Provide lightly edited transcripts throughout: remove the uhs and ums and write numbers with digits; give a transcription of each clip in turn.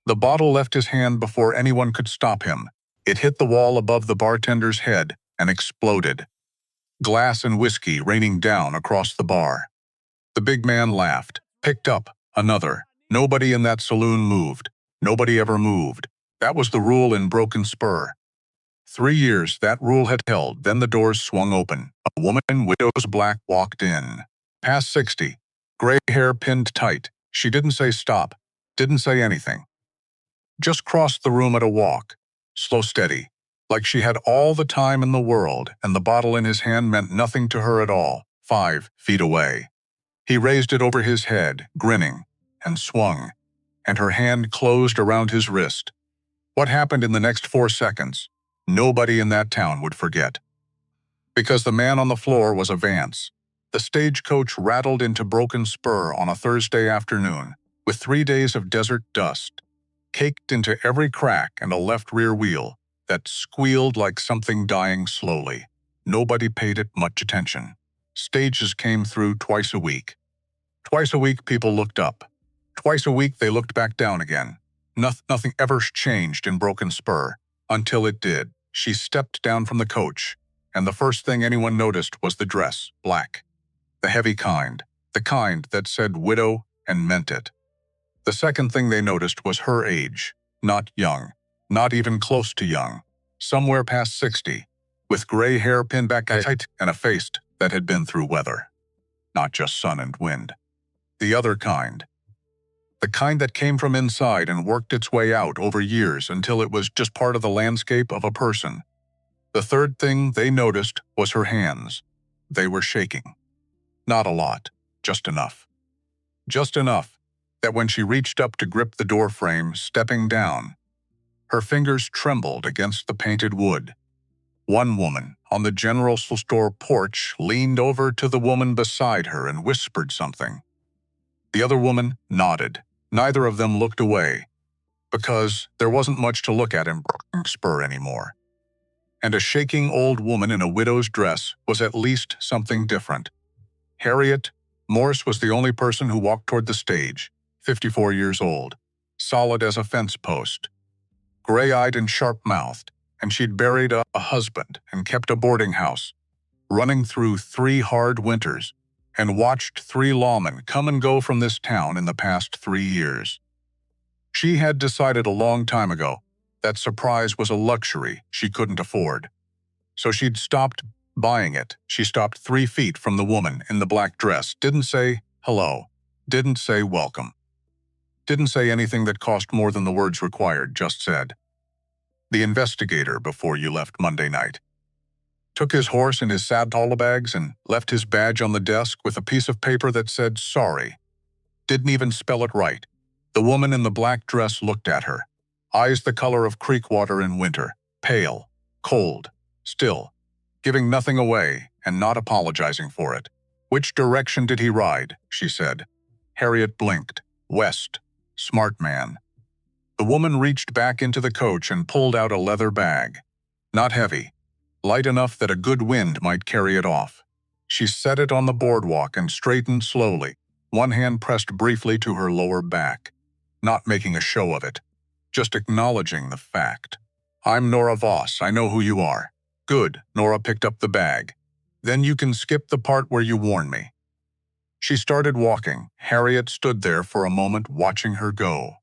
The bottle left his hand before anyone could stop him. It hit the wall above the bartender's head and exploded. Glass and whiskey raining down across the bar. The big man laughed, picked up another. Nobody in that saloon moved. Nobody ever moved. That was the rule in Broken Spur. 3 years that rule had held, then the doors swung open. A woman, widow's black, walked in. Past 60. Gray hair pinned tight. She didn't say stop. Didn't say anything. Just crossed the room at a walk. Slow, steady. Like she had all the time in the world, and the bottle in his hand meant nothing to her at all. 5 feet away. He raised it over his head, grinning, and swung, and her hand closed around his wrist. What happened in the next 4 seconds, nobody in that town would forget. Because the man on the floor was a Vance. The stagecoach rattled into Broken Spur on a Thursday afternoon, with 3 days of desert dust, caked into every crack and a left rear wheel that squealed like something dying slowly. Nobody paid it much attention. Stages came through twice a week. Twice a week people looked up. Twice a week they looked back down again. Nothing ever changed in Broken Spur, until it did. She stepped down from the coach, and the first thing anyone noticed was the dress, black. The heavy kind, the kind that said widow and meant it. The second thing they noticed was her age, not young, not even close to young, somewhere past 60, with gray hair pinned back tight and a face that had been through weather. Not just sun and wind. The other kind. The kind that came from inside and worked its way out over years until it was just part of the landscape of a person. The third thing they noticed was her hands. They were shaking. Not a lot, just enough. Just enough that when she reached up to grip the door frame, stepping down, her fingers trembled against the painted wood. One woman on the general store porch leaned over to the woman beside her and whispered something. The other woman nodded. Neither of them looked away, because there wasn't much to look at in Broken Spur anymore. And a shaking old woman in a widow's dress was at least something different. Harriet Morse was the only person who walked toward the stage, 54 years old, solid as a fence post, gray-eyed and sharp-mouthed, and she'd buried a husband and kept a boarding house, running through 3 hard winters, and watched 3 lawmen come and go from this town in the past 3 years. She had decided a long time ago that surprise was a luxury she couldn't afford. So she'd stopped buying it. She stopped 3 feet from the woman in the black dress, didn't say hello, didn't say welcome, didn't say anything that cost more than the words required, just said, "The investigator before you left Monday night." Took his horse and his saddlebags and left his badge on the desk with a piece of paper that said sorry. Didn't even spell it right. The woman in the black dress looked at her, eyes the color of creek water in winter, pale, cold, still, giving nothing away and not apologizing for it. "Which direction did he ride?" she said. Harriet blinked. "West. Smart man." The woman reached back into the coach and pulled out a leather bag. Not heavy. Light enough that a good wind might carry it off. She set it on the boardwalk and straightened slowly, one hand pressed briefly to her lower back, not making a show of it, just acknowledging the fact. "I'm Nora Voss. I know who you are." "Good." Nora picked up the bag. "Then you can skip the part where you warn me." She started walking. Harriet stood there for a moment watching her go.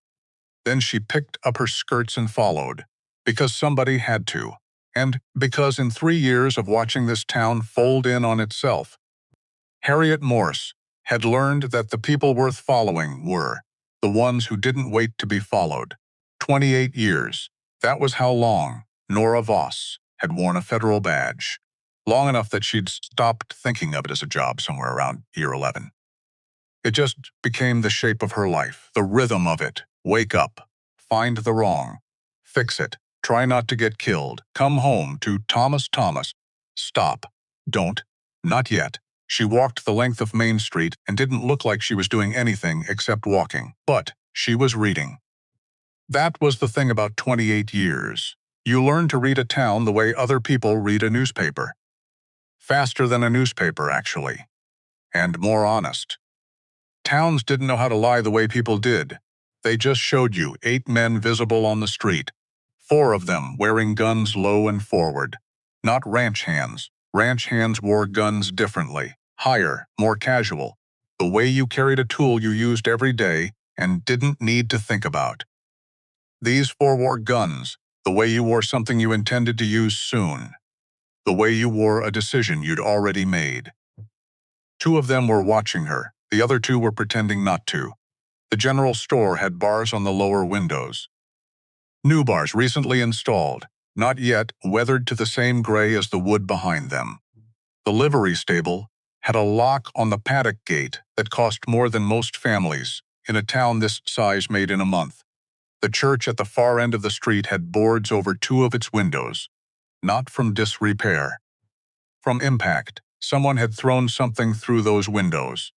Then she picked up her skirts and followed, because somebody had to. And because in 3 years of watching this town fold in on itself, Harriet Morse had learned that the people worth following were the ones who didn't wait to be followed. 28 years. That was how long Nora Voss had worn a federal badge. Long enough that she'd stopped thinking of it as a job somewhere around year 11. It just became the shape of her life, the rhythm of it. Wake up, find the wrong, fix it. Try not to get killed. Come home to Thomas. Stop. Don't. Not yet. She walked the length of Main Street and didn't look like she was doing anything except walking. But she was reading. That was the thing about 28 years. You learn to read a town the way other people read a newspaper. Faster than a newspaper, actually. And more honest. Towns didn't know how to lie the way people did. They just showed you 8 men visible on the street, 4 of them wearing guns low and forward. Not ranch hands. Ranch hands wore guns differently, higher, more casual. The way you carried a tool you used every day and didn't need to think about. These 4 wore guns, the way you wore something you intended to use soon. The way you wore a decision you'd already made. 2 of them were watching her, the other 2 were pretending not to. The general store had bars on the lower windows. New bars recently installed, not yet weathered to the same gray as the wood behind them. The livery stable had a lock on the paddock gate that cost more than most families in a town this size made in a month. The church at the far end of the street had boards over 2 of its windows, not from disrepair. From impact, someone had thrown something through those windows.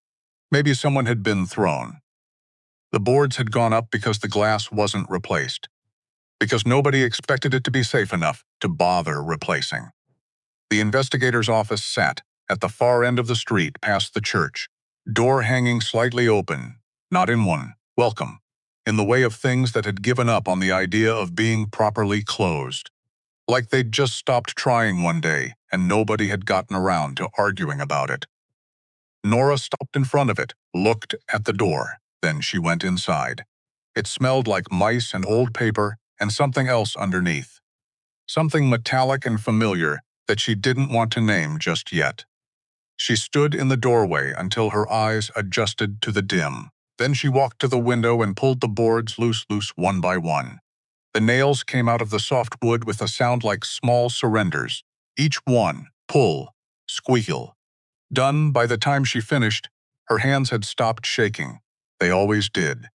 Maybe someone had been thrown. The boards had gone up because the glass wasn't replaced, because nobody expected it to be safe enough to bother replacing. The investigator's office sat at the far end of the street past the church, door hanging slightly open, not in one, welcome, in the way of things that had given up on the idea of being properly closed. Like they'd just stopped trying one day and nobody had gotten around to arguing about it. Nora stopped in front of it, looked at the door. Then she went inside. It smelled like mice and old paper and something else underneath. Something metallic and familiar that she didn't want to name just yet. She stood in the doorway until her eyes adjusted to the dim. Then she walked to the window and pulled the boards loose one by one. The nails came out of the soft wood with a sound like small surrenders. Each one, pull, squeal. Done by the time she finished, her hands had stopped shaking. They always did.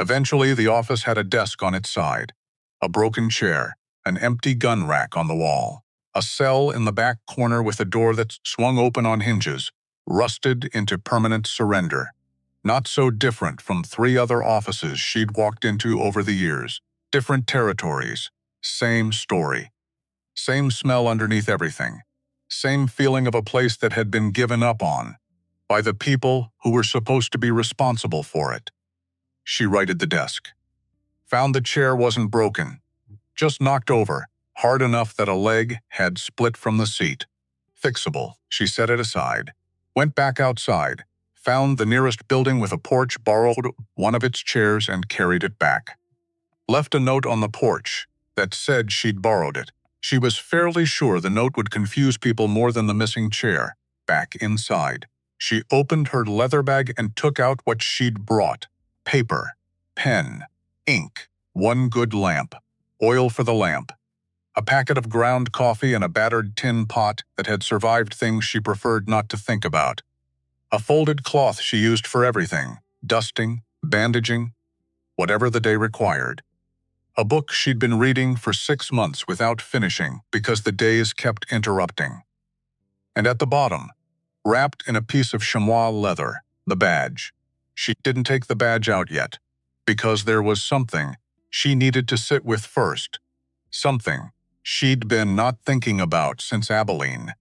Eventually, the office had a desk on its side, a broken chair, an empty gun rack on the wall, a cell in the back corner with a door that swung open on hinges, rusted into permanent surrender. Not so different from 3 other offices she'd walked into over the years. Different territories. Same story. Same smell underneath everything. Same feeling of a place that had been given up on by the people who were supposed to be responsible for it. She righted the desk. Found the chair wasn't broken, just knocked over, hard enough that a leg had split from the seat. Fixable, she set it aside. Went back outside, found the nearest building with a porch, borrowed one of its chairs and carried it back. Left a note on the porch that said she'd borrowed it. She was fairly sure the note would confuse people more than the missing chair. Back inside, she opened her leather bag and took out what she'd brought. Paper, pen, ink, 1 good lamp, oil for the lamp, a packet of ground coffee and a battered tin pot that had survived things she preferred not to think about. A folded cloth she used for everything, dusting, bandaging, whatever the day required. A book she'd been reading for 6 months without finishing because the days kept interrupting. And at the bottom, wrapped in a piece of chamois leather, the badge. She didn't take the badge out yet, because there was something she needed to sit with first. Something she'd been not thinking about since Abilene,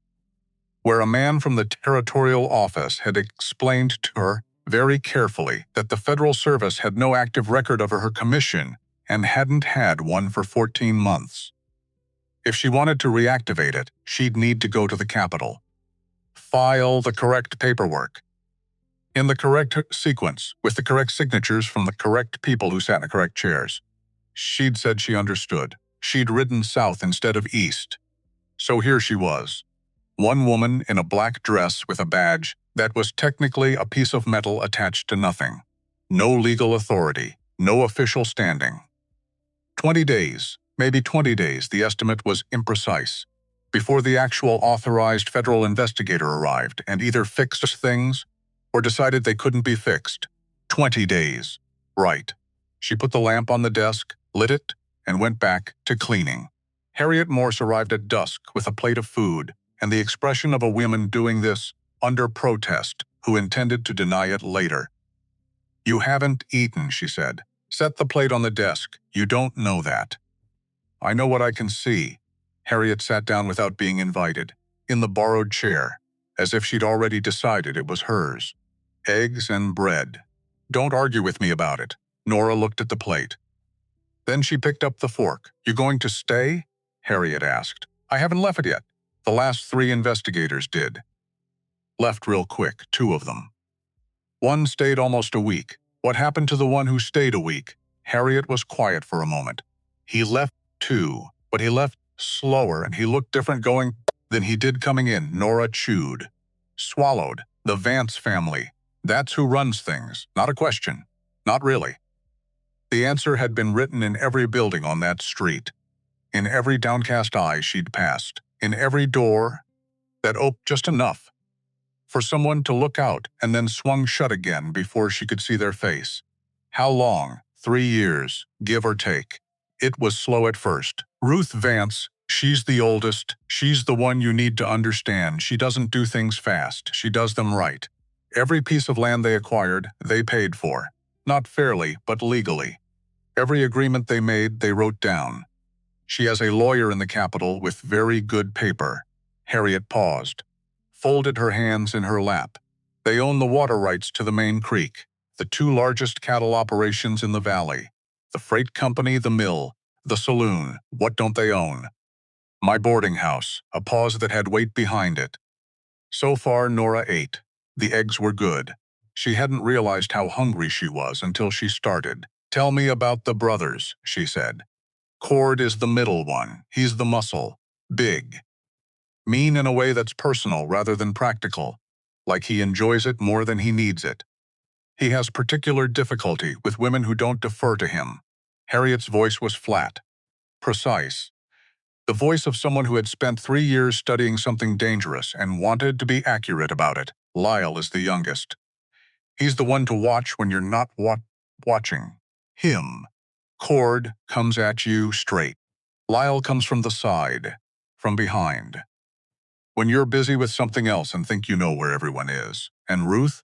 where a man from the territorial office had explained to her very carefully that the Federal Service had no active record of her commission and hadn't had one for 14 months. If she wanted to reactivate it, she'd need to go to the Capitol. File the correct paperwork, in the correct sequence, with the correct signatures from the correct people who sat in the correct chairs. She'd said she understood. She'd ridden south instead of east. So here she was. One woman in a black dress with a badge that was technically a piece of metal attached to nothing. No legal authority, no official standing. 20 days, maybe 20 days, the estimate was imprecise, before the actual authorized federal investigator arrived and either fixed things or decided they couldn't be fixed. 20 days. Right. She put the lamp on the desk, lit it, and went back to cleaning. Harriet Morse arrived at dusk with a plate of food and the expression of a woman doing this under protest who intended to deny it later. "You haven't eaten," she said. "Set the plate on the desk. You don't know that." "I know what I can see." Harriet sat down without being invited, in the borrowed chair, as if she'd already decided it was hers. "Eggs and bread. Don't argue with me about it. Nora looked at the plate. Then she picked up the fork. "You going to stay?" Harriet asked. "I haven't left yet. The last 3 investigators did. Left real quick, 2 of them. One stayed almost a week. What happened to the one who stayed a week?" Harriet was quiet for a moment. "He left too, but he left slower and he looked different going than he did coming in." Nora chewed. Swallowed. "The Vance family. That's who runs things. Not a question. Not really." The answer had been written in every building on that street. In every downcast eye she'd passed. In every door that opened just enough for someone to look out and then swung shut again before she could see their face. How long? 3 years, give or take. It was slow at first. "Ruth Vance, she's the oldest. She's the one you need to understand. She doesn't do things fast. She does them right. Every piece of land they acquired, they paid for. Not fairly, but legally. Every agreement they made, they wrote down. She has a lawyer in the Capitol with very good paper." Harriet paused, folded her hands in her lap. "They own the water rights to the main creek, the 2 largest cattle operations in the valley, the freight company, the mill, the saloon. What don't they own? My boarding house," a pause that had weight behind it. So far, Nora ate. The eggs were good. She hadn't realized how hungry she was until she started. "Tell me about the brothers," she said. "Cord is the middle one. He's the muscle. Big. Mean in a way that's personal rather than practical. Like he enjoys it more than he needs it. He has particular difficulty with women who don't defer to him." Harriet's voice was flat, precise. The voice of someone who had spent 3 years studying something dangerous and wanted to be accurate about it. "Lyle is the youngest. He's the one to watch when you're not watching him. Cord comes at you straight. Lyle comes from the side, from behind. When you're busy with something else and think you know where everyone is. And Ruth?"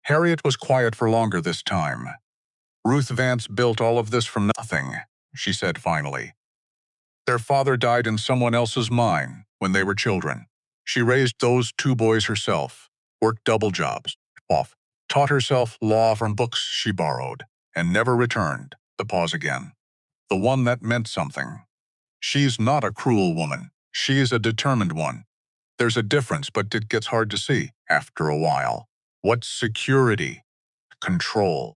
Harriet was quiet for longer this time. "Ruth Vance built all of this from nothing," she said finally. "Their father died in someone else's mine when they were children. She raised those 2 boys herself, worked double jobs, taught herself law from books she borrowed, and never returned." The pause again. "The one that meant something. She's not a cruel woman. She's a determined one. There's a difference, but it gets hard to see after a while. What's security? Control.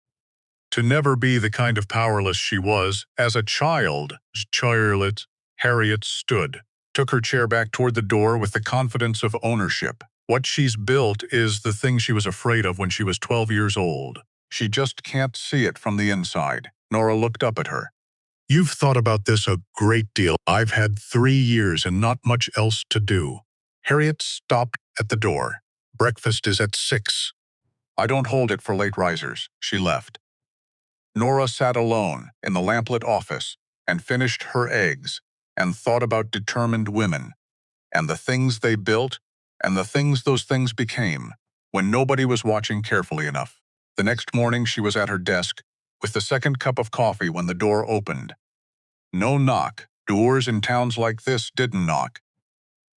To never be the kind of powerless she was as a child." Charlotte. Harriet stood, took her chair back toward the door with the confidence of ownership. "What she's built is the thing she was afraid of when she was 12 years old. She just can't see it from the inside." Nora looked up at her. "You've thought about this a great deal. I've had 3 years and not much else to do." Harriet stopped at the door. "Breakfast is at 6. I don't hold it for late risers." She left. Nora sat alone in the lamplit office and finished her eggs and thought about determined women and the things they built and the things those things became when nobody was watching carefully enough. The next morning she was at her desk with the second cup of coffee when the door opened. No knock. Doors in towns like this didn't knock.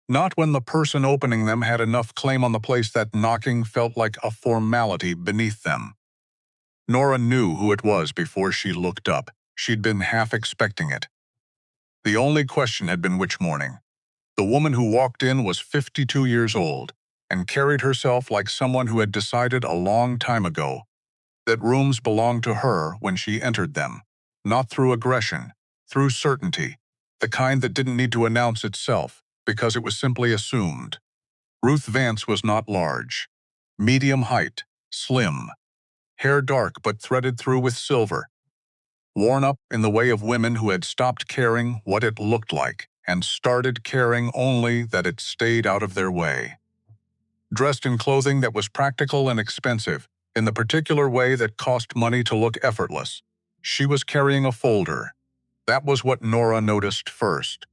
Not when the person opening them had enough claim on the place that knocking felt like a formality beneath them. Nora knew who it was before she looked up. She'd been half expecting it. The only question had been which morning. The woman who walked in was 52 years old and carried herself like someone who had decided a long time ago that rooms belonged to her when she entered them. Not through aggression, through certainty, the kind that didn't need to announce itself because it was simply assumed. Ruth Vance was not large. Medium height, slim, hair dark but threaded through with silver. Worn up in the way of women who had stopped caring what it looked like and started caring only that it stayed out of their way. Dressed in clothing that was practical and expensive, in the particular way that cost money to look effortless. She was carrying a folder. That was what Nora noticed first.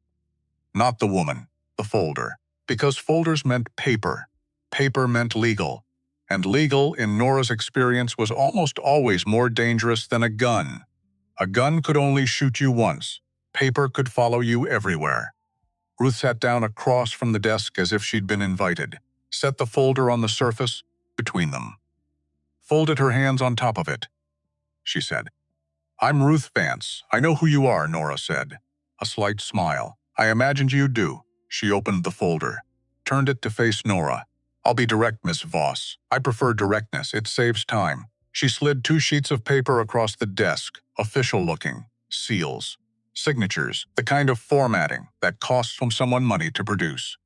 Not the woman, the folder. Because folders meant paper. Paper meant legal. And legal, in Nora's experience, was almost always more dangerous than a gun. A gun could only shoot you once. Paper could follow you everywhere. Ruth sat down across from the desk as if she'd been invited, set the folder on the surface between them. Folded her hands on top of it. She said, I'm Ruth Vance. I know who you are, Nora said. A slight smile. I imagined you do. She opened the folder, turned it to face Nora. I'll be direct, Miss Voss. I prefer directness. It saves time. She slid 2 sheets of paper across the desk, official-looking, seals, signatures, the kind of formatting that costs from someone money to produce.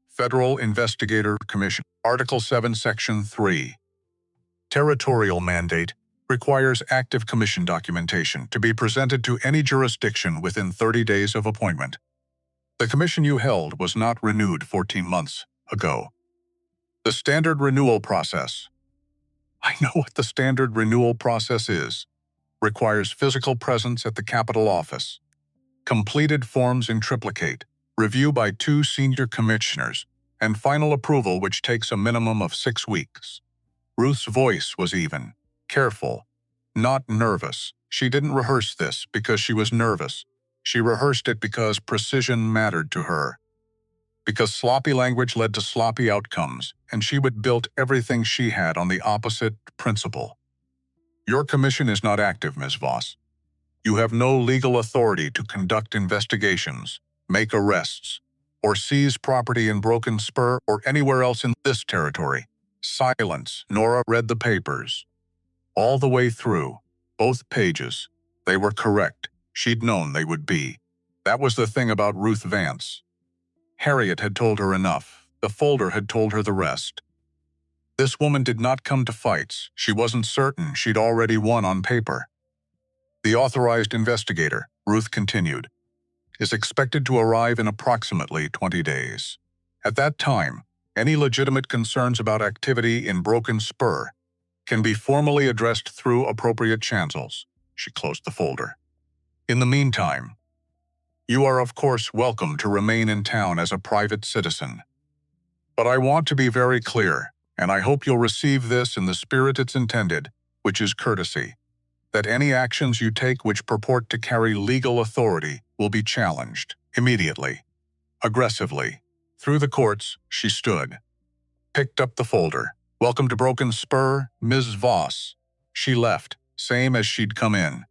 Federal Investigator Commission, Article 7, Section 3. Territorial mandate requires active commission documentation to be presented to any jurisdiction within 30 days of appointment. The commission you held was not renewed 14 months ago. The standard renewal process. I know what the standard renewal process is. Requires physical presence at the Capitol office. Completed forms in triplicate, review by 2 senior commissioners, and final approval which takes a minimum of 6 weeks. Ruth's voice was even, careful, not nervous. She didn't rehearse this because she was nervous. She rehearsed it because precision mattered to her. Because sloppy language led to sloppy outcomes, and she would build everything she had on the opposite principle. Your commission is not active, Ms. Voss. You have no legal authority to conduct investigations, make arrests, or seize property in Broken Spur or anywhere else in this territory. Silence. Nora read the papers. All the way through, both pages. They were correct. She'd known they would be. That was the thing about Ruth Vance. Harriet had told her enough. The folder had told her the rest. This woman did not come to fights. She wasn't certain she'd already won on paper. The authorized investigator, Ruth continued, is expected to arrive in approximately 20 days. At that time, any legitimate concerns about activity in Broken Spur can be formally addressed through appropriate channels. She closed the folder. In the meantime, you are of course welcome to remain in town as a private citizen. But I want to be very clear, and I hope you'll receive this in the spirit it's intended, which is courtesy, that any actions you take which purport to carry legal authority will be challenged, immediately, aggressively. Through the courts, she stood, picked up the folder. Welcome to Broken Spur, Ms. Voss. She left, same as she'd come in.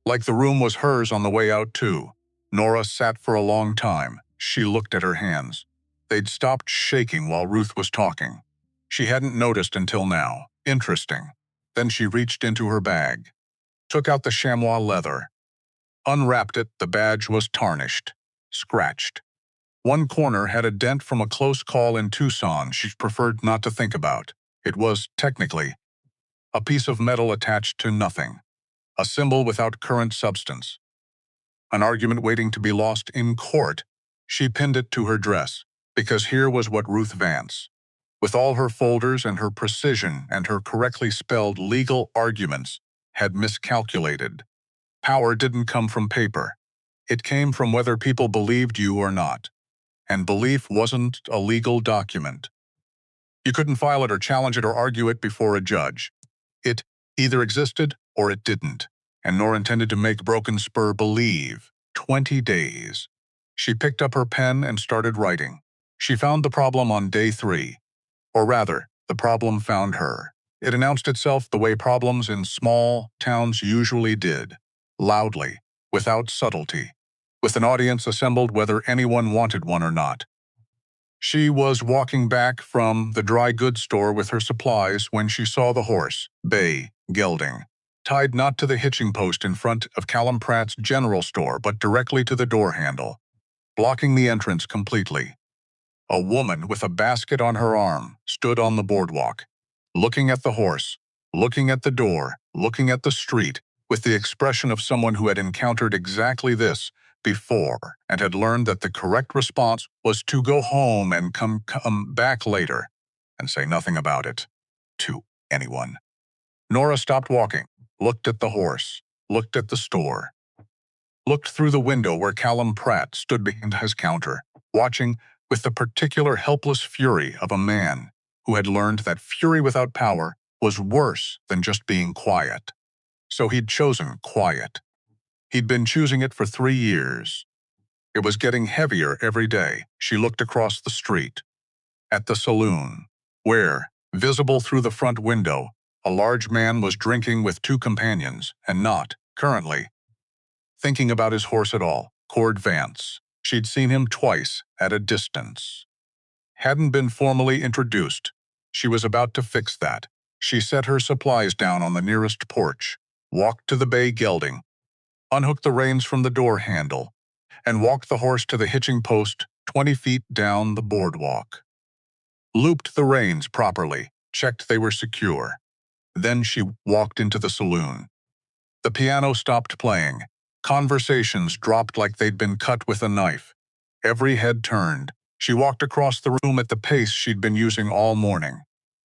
Like the room was hers on the way out, too. Nora sat for a long time. She looked at her hands. They'd stopped shaking while Ruth was talking. She hadn't noticed until now. Interesting. Then she reached into her bag, took out the chamois leather, unwrapped it. The badge was tarnished, scratched. One corner had a dent from a close call in Tucson she preferred not to think about. It was, technically, a piece of metal attached to nothing, a symbol without current substance. An argument waiting to be lost in court. She pinned it to her dress, because here was what Ruth Vance, with all her folders and her precision and her correctly spelled legal arguments, had miscalculated. Power didn't come from paper. It came from whether people believed you or not. And belief wasn't a legal document. You couldn't file it or challenge it or argue it before a judge. It either existed or it didn't, and Nora intended to make Broken Spur believe. 20 days. She picked up her pen and started writing. She found the problem on day 3. Or rather, the problem found her. It announced itself the way problems in small towns usually did, loudly, without subtlety, with an audience assembled whether anyone wanted one or not. She was walking back from the dry goods store with her supplies when she saw the horse, bay, gelding, tied not to the hitching post in front of Callum Pratt's general store but directly to the door handle, blocking the entrance completely. A woman with a basket on her arm stood on the boardwalk, looking at the horse, looking at the door, looking at the street, with the expression of someone who had encountered exactly this before and had learned that the correct response was to go home and come back later and say nothing about it to anyone. Nora stopped walking, looked at the horse, looked at the store, looked through the window where Callum Pratt stood behind his counter, watching with the particular helpless fury of a man who had learned that fury without power was worse than just being quiet. So he'd chosen quiet. He'd been choosing it for 3 years. It was getting heavier every day. She looked across the street, at the saloon, where, visible through the front window, a large man was drinking with 2 companions and not Currently, thinking about his horse at all, Cord Vance. She'd seen him twice, at a distance. Hadn't been formally introduced. She was about to fix that. She set her supplies down on the nearest porch, walked to the bay gelding, unhooked the reins from the door handle, and walked the horse to the hitching post 20 feet down the boardwalk. Looped the reins properly, checked they were secure. Then she walked into the saloon. The piano stopped playing. Conversations dropped like they'd been cut with a knife. Every head turned. She walked across the room at the pace she'd been using all morning.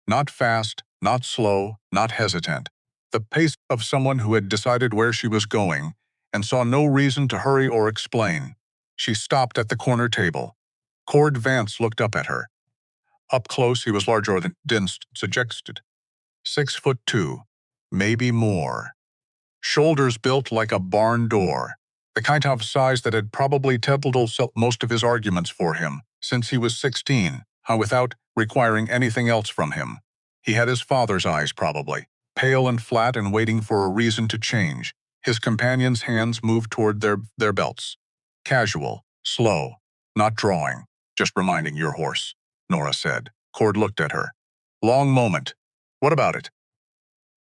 Not fast, not slow, not hesitant. The pace of someone who had decided where she was going and saw no reason to hurry or explain. She stopped at the corner table. Cord Vance looked up at her. Up close, he was larger than Dinst suggested. 6'2", maybe more. Shoulders built like a barn door, the kind of size that had probably settled most of his arguments for him since he was 16, without requiring anything else from him. He had his father's eyes probably, pale and flat and waiting for a reason to change. His companion's hands moved toward their belts. Casual, slow, not drawing, just reminding your horse, Nora said. Cord looked at her. Long moment. What about it?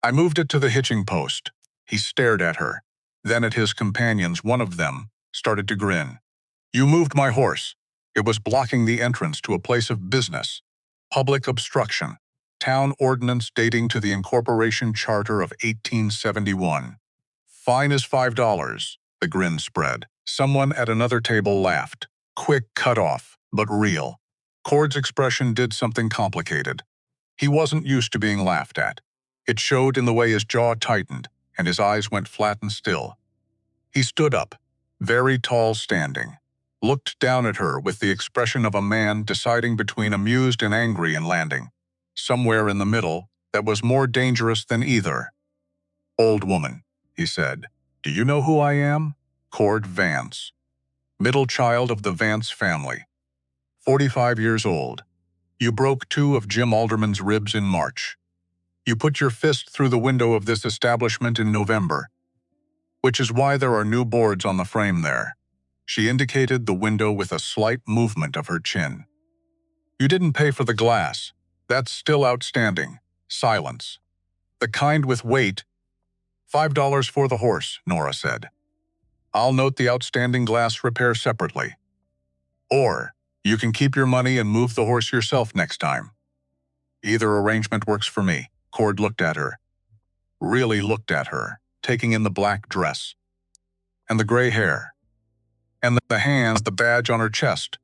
I moved it to the hitching post. He stared at her, then at his companions. One of them started to grin. You moved my horse. It was blocking the entrance to a place of business. Public obstruction. Town ordinance dating to the incorporation charter of 1871. Fine is $5. The grin spread. Someone at another table laughed. Quick cut off, but real. Cord's expression did something complicated. He wasn't used to being laughed at. It showed in the way his jaw tightened, and his eyes went flat and still. He stood up, very tall standing, looked down at her with the expression of a man deciding between amused and angry and landing. Somewhere in the middle, that was more dangerous than either. Old woman, he said, do you know who I am? Cord Vance. Middle child of the Vance family. 45 years old. You broke 2 of Jim Alderman's ribs in March. You put your fist through the window of this establishment in November, which is why there are new boards on the frame there. She indicated the window with a slight movement of her chin. You didn't pay for the glass. That's still outstanding. Silence. The kind with weight. $5 for the horse, Nora said. I'll note the outstanding glass repair separately. Or, you can keep your money and move the horse yourself next time. Either arrangement works for me. Cord looked at her. Really looked at her, taking in the black dress. And the gray hair. And the hands, the badge on her chest.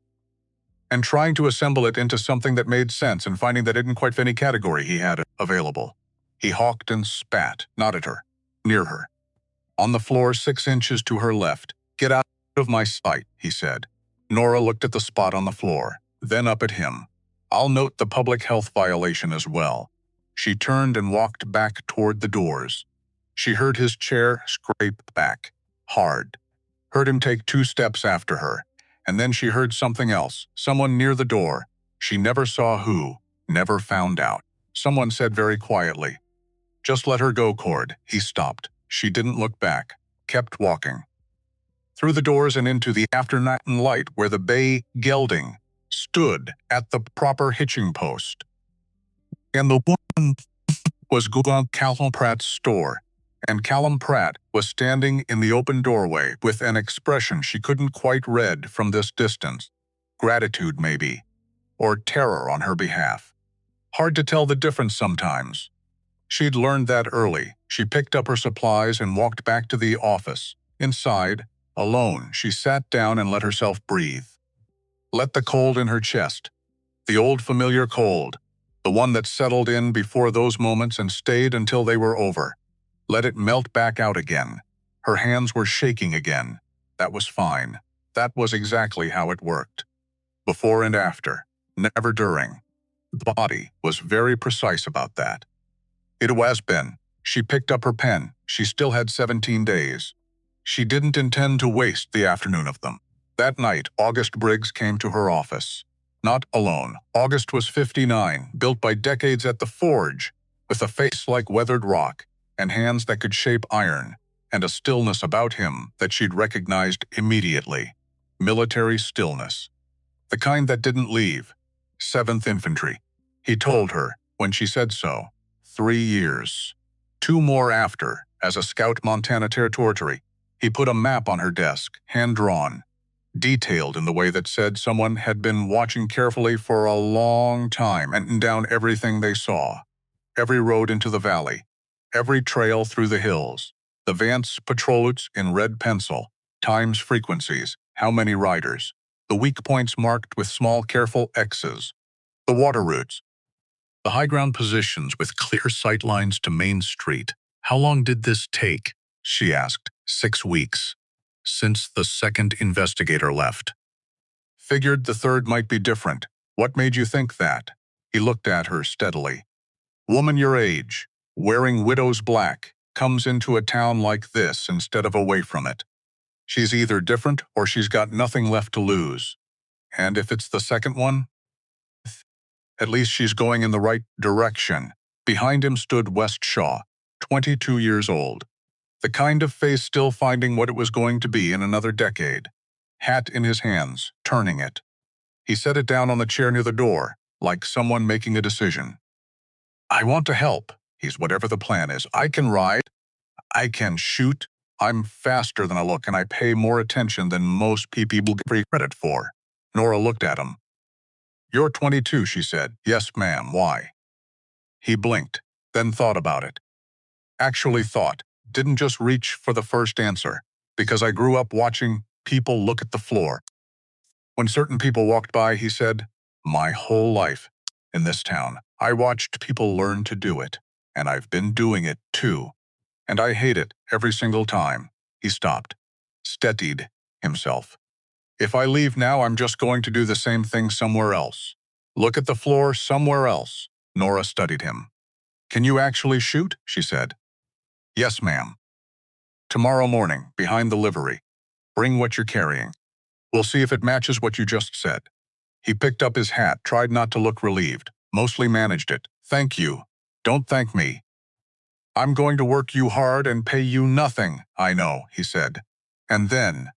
And trying to assemble it into something that made sense and finding that it didn't quite fit any category he had available. He hawked and spat, not at her, near her. On the floor 6 inches to her left. Get out of my sight, he said. Nora looked at the spot on the floor, then up at him. I'll note the public health violation as well. She turned and walked back toward the doors. She heard his chair scrape back, hard. Heard him take 2 steps after her, and then she heard something else, someone near the door. She never saw who, never found out. Someone said very quietly, just let her go, Cord. He stopped. She didn't look back, kept walking. Through the doors and into the afternoon light where the bay gelding stood at the proper hitching post. And the woman was Callum Pratt's store, and Callum Pratt was standing in the open doorway with an expression she couldn't quite read from this distance. Gratitude, maybe, or terror on her behalf. Hard to tell the difference sometimes. She'd learned that early. She picked up her supplies and walked back to the office. Inside, alone, she sat down and let herself breathe. Let the cold in her chest. The old familiar cold. The one that settled in before those moments and stayed until they were over. Let it melt back out again. Her hands were shaking again. That was fine. That was exactly how it worked. Before and after. Never during. The body was very precise about that. It was been. She picked up her pen. She still had 17 days. She didn't intend to waste the afternoon of them. That night, August Briggs came to her office. Not alone. August was 59, built by decades at the forge, with a face like weathered rock and hands that could shape iron, and a stillness about him that she'd recognized immediately. Military stillness. The kind that didn't leave. 7th Infantry. He told her, when she said so. 3 years. 2 more after, as a Scout Montana Territory. He put a map on her desk, hand-drawn, detailed in the way that said someone had been watching carefully for a long time and down everything they saw. Every road into the valley, every trail through the hills, the Vance patrol routes in red pencil, times frequencies, how many riders, the weak points marked with small careful X's, the water routes, the high ground positions with clear sight lines to Main Street. How long did this take? She asked. 6 weeks. Since the 2nd investigator left. Figured the 3rd might be different. What made you think that? He looked at her steadily. Woman your age, wearing widow's black, comes into a town like this instead of away from it. She's either different or she's got nothing left to lose. And if it's the second one, at least she's going in the right direction. Behind him stood West Shaw, 22 years old. The kind of face still finding what it was going to be in another decade. Hat in his hands, turning it. He set it down on the chair near the door, like someone making a decision. I want to help. He's whatever the plan is. I can ride. I can shoot. I'm faster than I look, and I pay more attention than most people give free credit for. Nora looked at him. You're 22, she said. Yes, ma'am. Why? He blinked, then thought about it. Actually thought. Didn't just reach for the first answer, because I grew up watching people look at the floor. When certain people walked by, he said, my whole life in this town, I watched people learn to do it, and I've been doing it too. And I hate it every single time. He stopped, steadied himself. If I leave now, I'm just going to do the same thing somewhere else. Look at the floor somewhere else. Nora studied him. Can you actually shoot? She said. Yes, ma'am. Tomorrow morning, behind the livery. Bring what you're carrying. We'll see if it matches what you just said. He picked up his hat, tried not to look relieved, mostly managed it. Thank you. Don't thank me. I'm going to work you hard and pay you nothing, I know, he said. And then,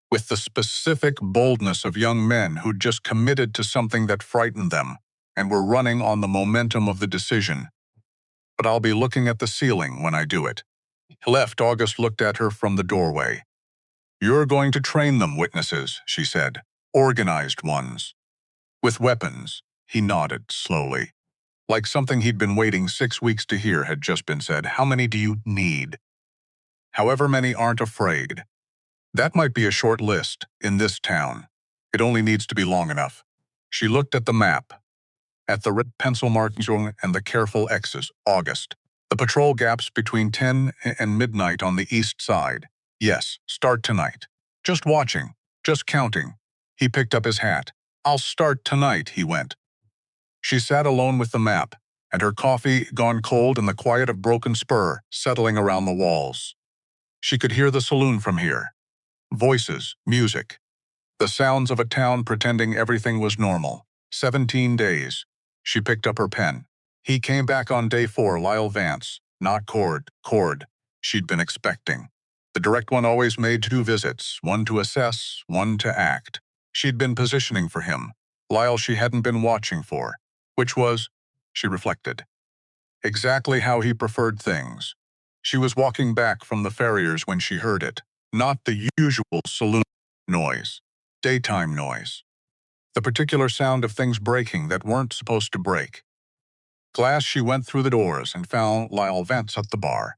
with the specific boldness of young men who'd just committed to something that frightened them and were running on the momentum of the decision. But I'll be looking at the ceiling when I do it. He left. August looked at her from the doorway. You're going to train them, witnesses, she said. Organized ones. With weapons. He nodded slowly. Like something he'd been waiting 6 weeks to hear had just been said. How many do you need? However many aren't afraid. That might be a short list in this town. It only needs to be long enough. She looked at the map. At the red pencil markings and the careful X's. August. The patrol gaps between 10 and midnight on the east side. Yes, start tonight. Just watching. Just counting. He picked up his hat. I'll start tonight, he went. She sat alone with the map, and her coffee gone cold in the quiet of broken spur settling around the walls. She could hear the saloon from here. Voices, music. The sounds of a town pretending everything was normal. 17 days. She picked up her pen. He came back on day 4, Lyle Vance. Not Cord. She'd been expecting. The direct one always made 2 visits, one to assess, one to act. She'd been positioning for him. Lyle she hadn't been watching for. Which was, she reflected, exactly how he preferred things. She was walking back from the farriers when she heard it. Not the usual saloon noise. Daytime noise. The particular sound of things breaking that weren't supposed to break. Glass. She went through the doors and found Lyle Vance at the bar,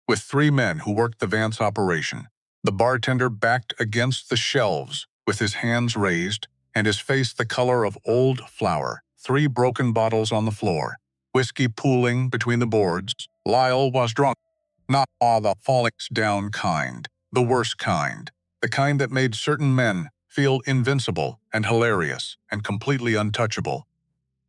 with 3 men who worked the Vance operation. The bartender backed against the shelves, with his hands raised, and his face the color of old flour. 3 broken bottles on the floor, whiskey pooling between the boards. Lyle was drunk. Not all the falling down kind, the worst kind, the kind that made certain men feel invincible and hilarious and completely untouchable.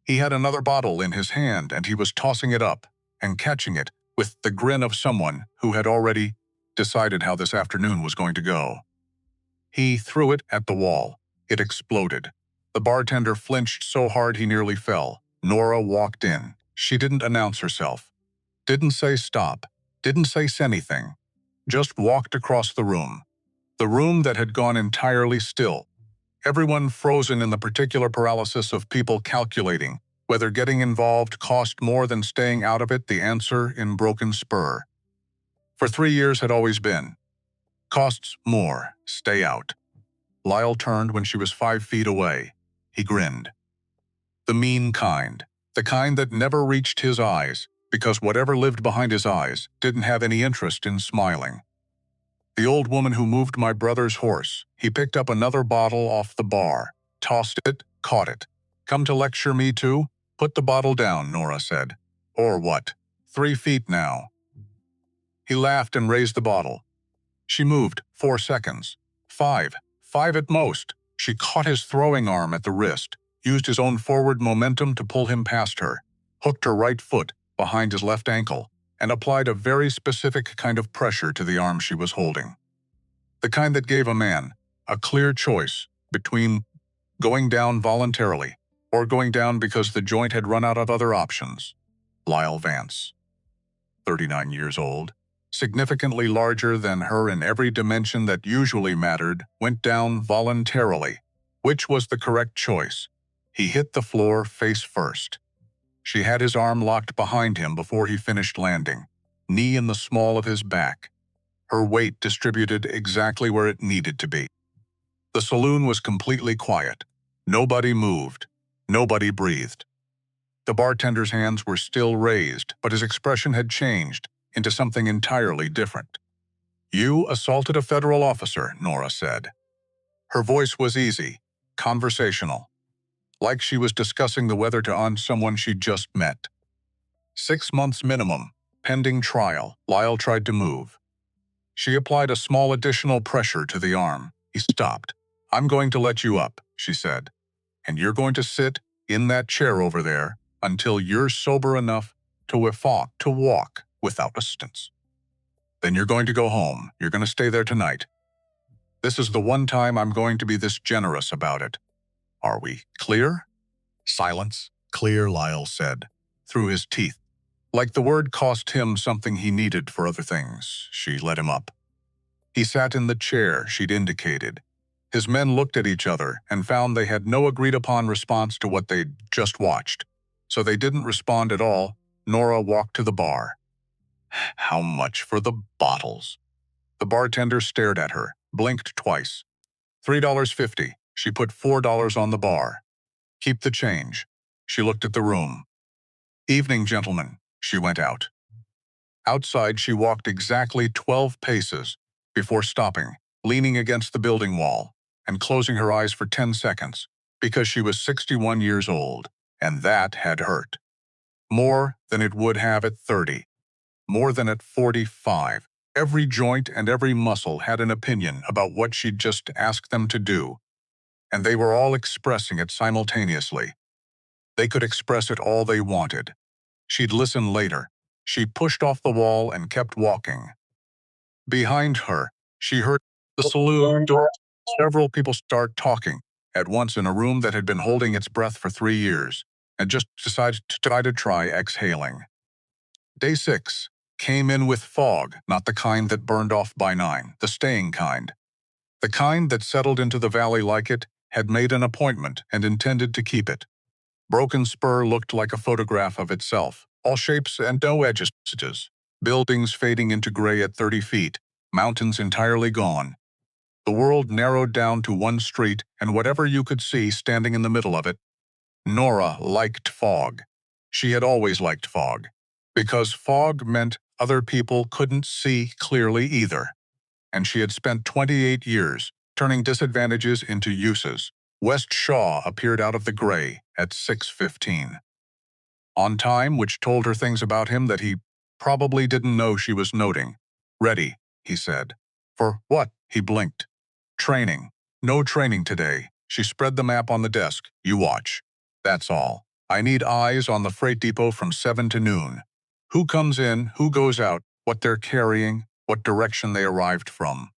He had another bottle in his hand, and he was tossing it up and catching it with the grin of someone who had already decided how this afternoon was going to go. He threw it at the wall. It exploded. The bartender flinched so hard he nearly fell. Nora walked in. She didn't announce herself. Didn't say stop. Didn't say anything. just walked across the room that had gone entirely still, everyone frozen in the particular paralysis of people calculating whether getting involved cost more than staying out of it. The answer in Broken Spur for 3 years had always been, costs more, stay out. Lyle turned when she was 5 feet away. He grinned. The mean kind. The kind that never reached his eyes, because whatever lived behind his eyes didn't have any interest in smiling. The old woman who moved my brother's horse. He picked up another bottle off the bar, tossed it, caught it. Come to lecture me too? Put the bottle down, Nora said. Or what? 3 feet now. He laughed and raised the bottle. She moved, 4 seconds. 5 at most. She caught his throwing arm at the wrist, used his own forward momentum to pull him past her, hooked her right foot behind his left ankle, and applied a very specific kind of pressure to the arm she was holding. The kind that gave a man a clear choice between going down voluntarily or going down because the joint had run out of other options. Lyle Vance, 39 years old, significantly larger than her in every dimension that usually mattered, went down voluntarily, which was the correct choice. He hit the floor face first. She had his arm locked behind him before he finished landing, knee in the small of his back. Her weight distributed exactly where it needed to be. The saloon was completely quiet. Nobody moved. Nobody breathed. The bartender's hands were still raised, but his expression had changed into something entirely different. You assaulted a federal officer, Nora said. Her voice was easy, conversational, like she was discussing the weather to someone she'd just met. 6 months minimum, pending trial. Lyle tried to move. She applied a small additional pressure to the arm. He stopped. I'm going to let you up, she said, and you're going to sit in that chair over there until you're sober enough to walk without assistance. Then you're going to go home. You're going to stay there tonight. This is the one time I'm going to be this generous about it. Are we clear? Silence. Clear, Lyle said, through his teeth. Like the word cost him something he needed for other things. She let him up. He sat in the chair she'd indicated. His men looked at each other and found they had no agreed-upon response to what they'd just watched. So they didn't respond at all. Nora walked to the bar. How much for the bottles? The bartender stared at her, blinked twice. $3.50. She put $4 on the bar. Keep the change. She looked at the room. Evening, gentlemen. She went out. Outside, she walked exactly 12 paces before stopping, leaning against the building wall, and closing her eyes for 10 seconds, because she was 61 years old, and that had hurt. More than it would have at 30. More than at 45. Every joint and every muscle had an opinion about what she'd just asked them to do, and they were all expressing it simultaneously. They could express it all they wanted. She'd listen later. She pushed off the wall and kept walking. Behind her, she heard the saloon door. Several people start talking at once in a room that had been holding its breath for 3 years and just decided to try exhaling. Day 6 came in with fog, not the kind that burned off by 9, the staying kind. The kind that settled into the valley like it had made an appointment and intended to keep it. Broken Spur looked like a photograph of itself, all shapes and no edges. Buildings fading into gray at 30 feet, mountains entirely gone. The world narrowed down to one street and whatever you could see standing in the middle of it. Nora liked fog. She had always liked fog, because fog meant other people couldn't see clearly either. And she had spent 28 years turning disadvantages into uses. West Shaw appeared out of the gray at 6:15. On time, which told her things about him that he probably didn't know she was noting. Ready, he said. For what? He blinked. Training. No training today. She spread the map on the desk. You watch. That's all. I need eyes on the freight depot from 7 to noon. Who comes in, who goes out, what they're carrying, what direction they arrived from.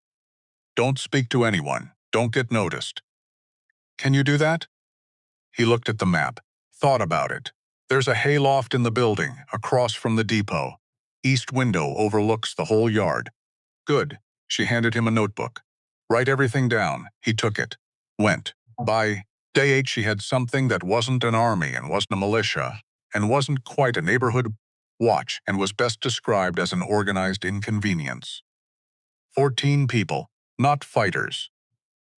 Don't speak to anyone. Don't get noticed. Can you do that? He looked at the map, thought about it. There's a hayloft in the building, across from the depot. East window overlooks the whole yard. Good. She handed him a notebook. Write everything down. He took it. Went. By day 8, she had something that wasn't an army and wasn't a militia and wasn't quite a neighborhood watch and was best described as an organized inconvenience. 14 people, not fighters.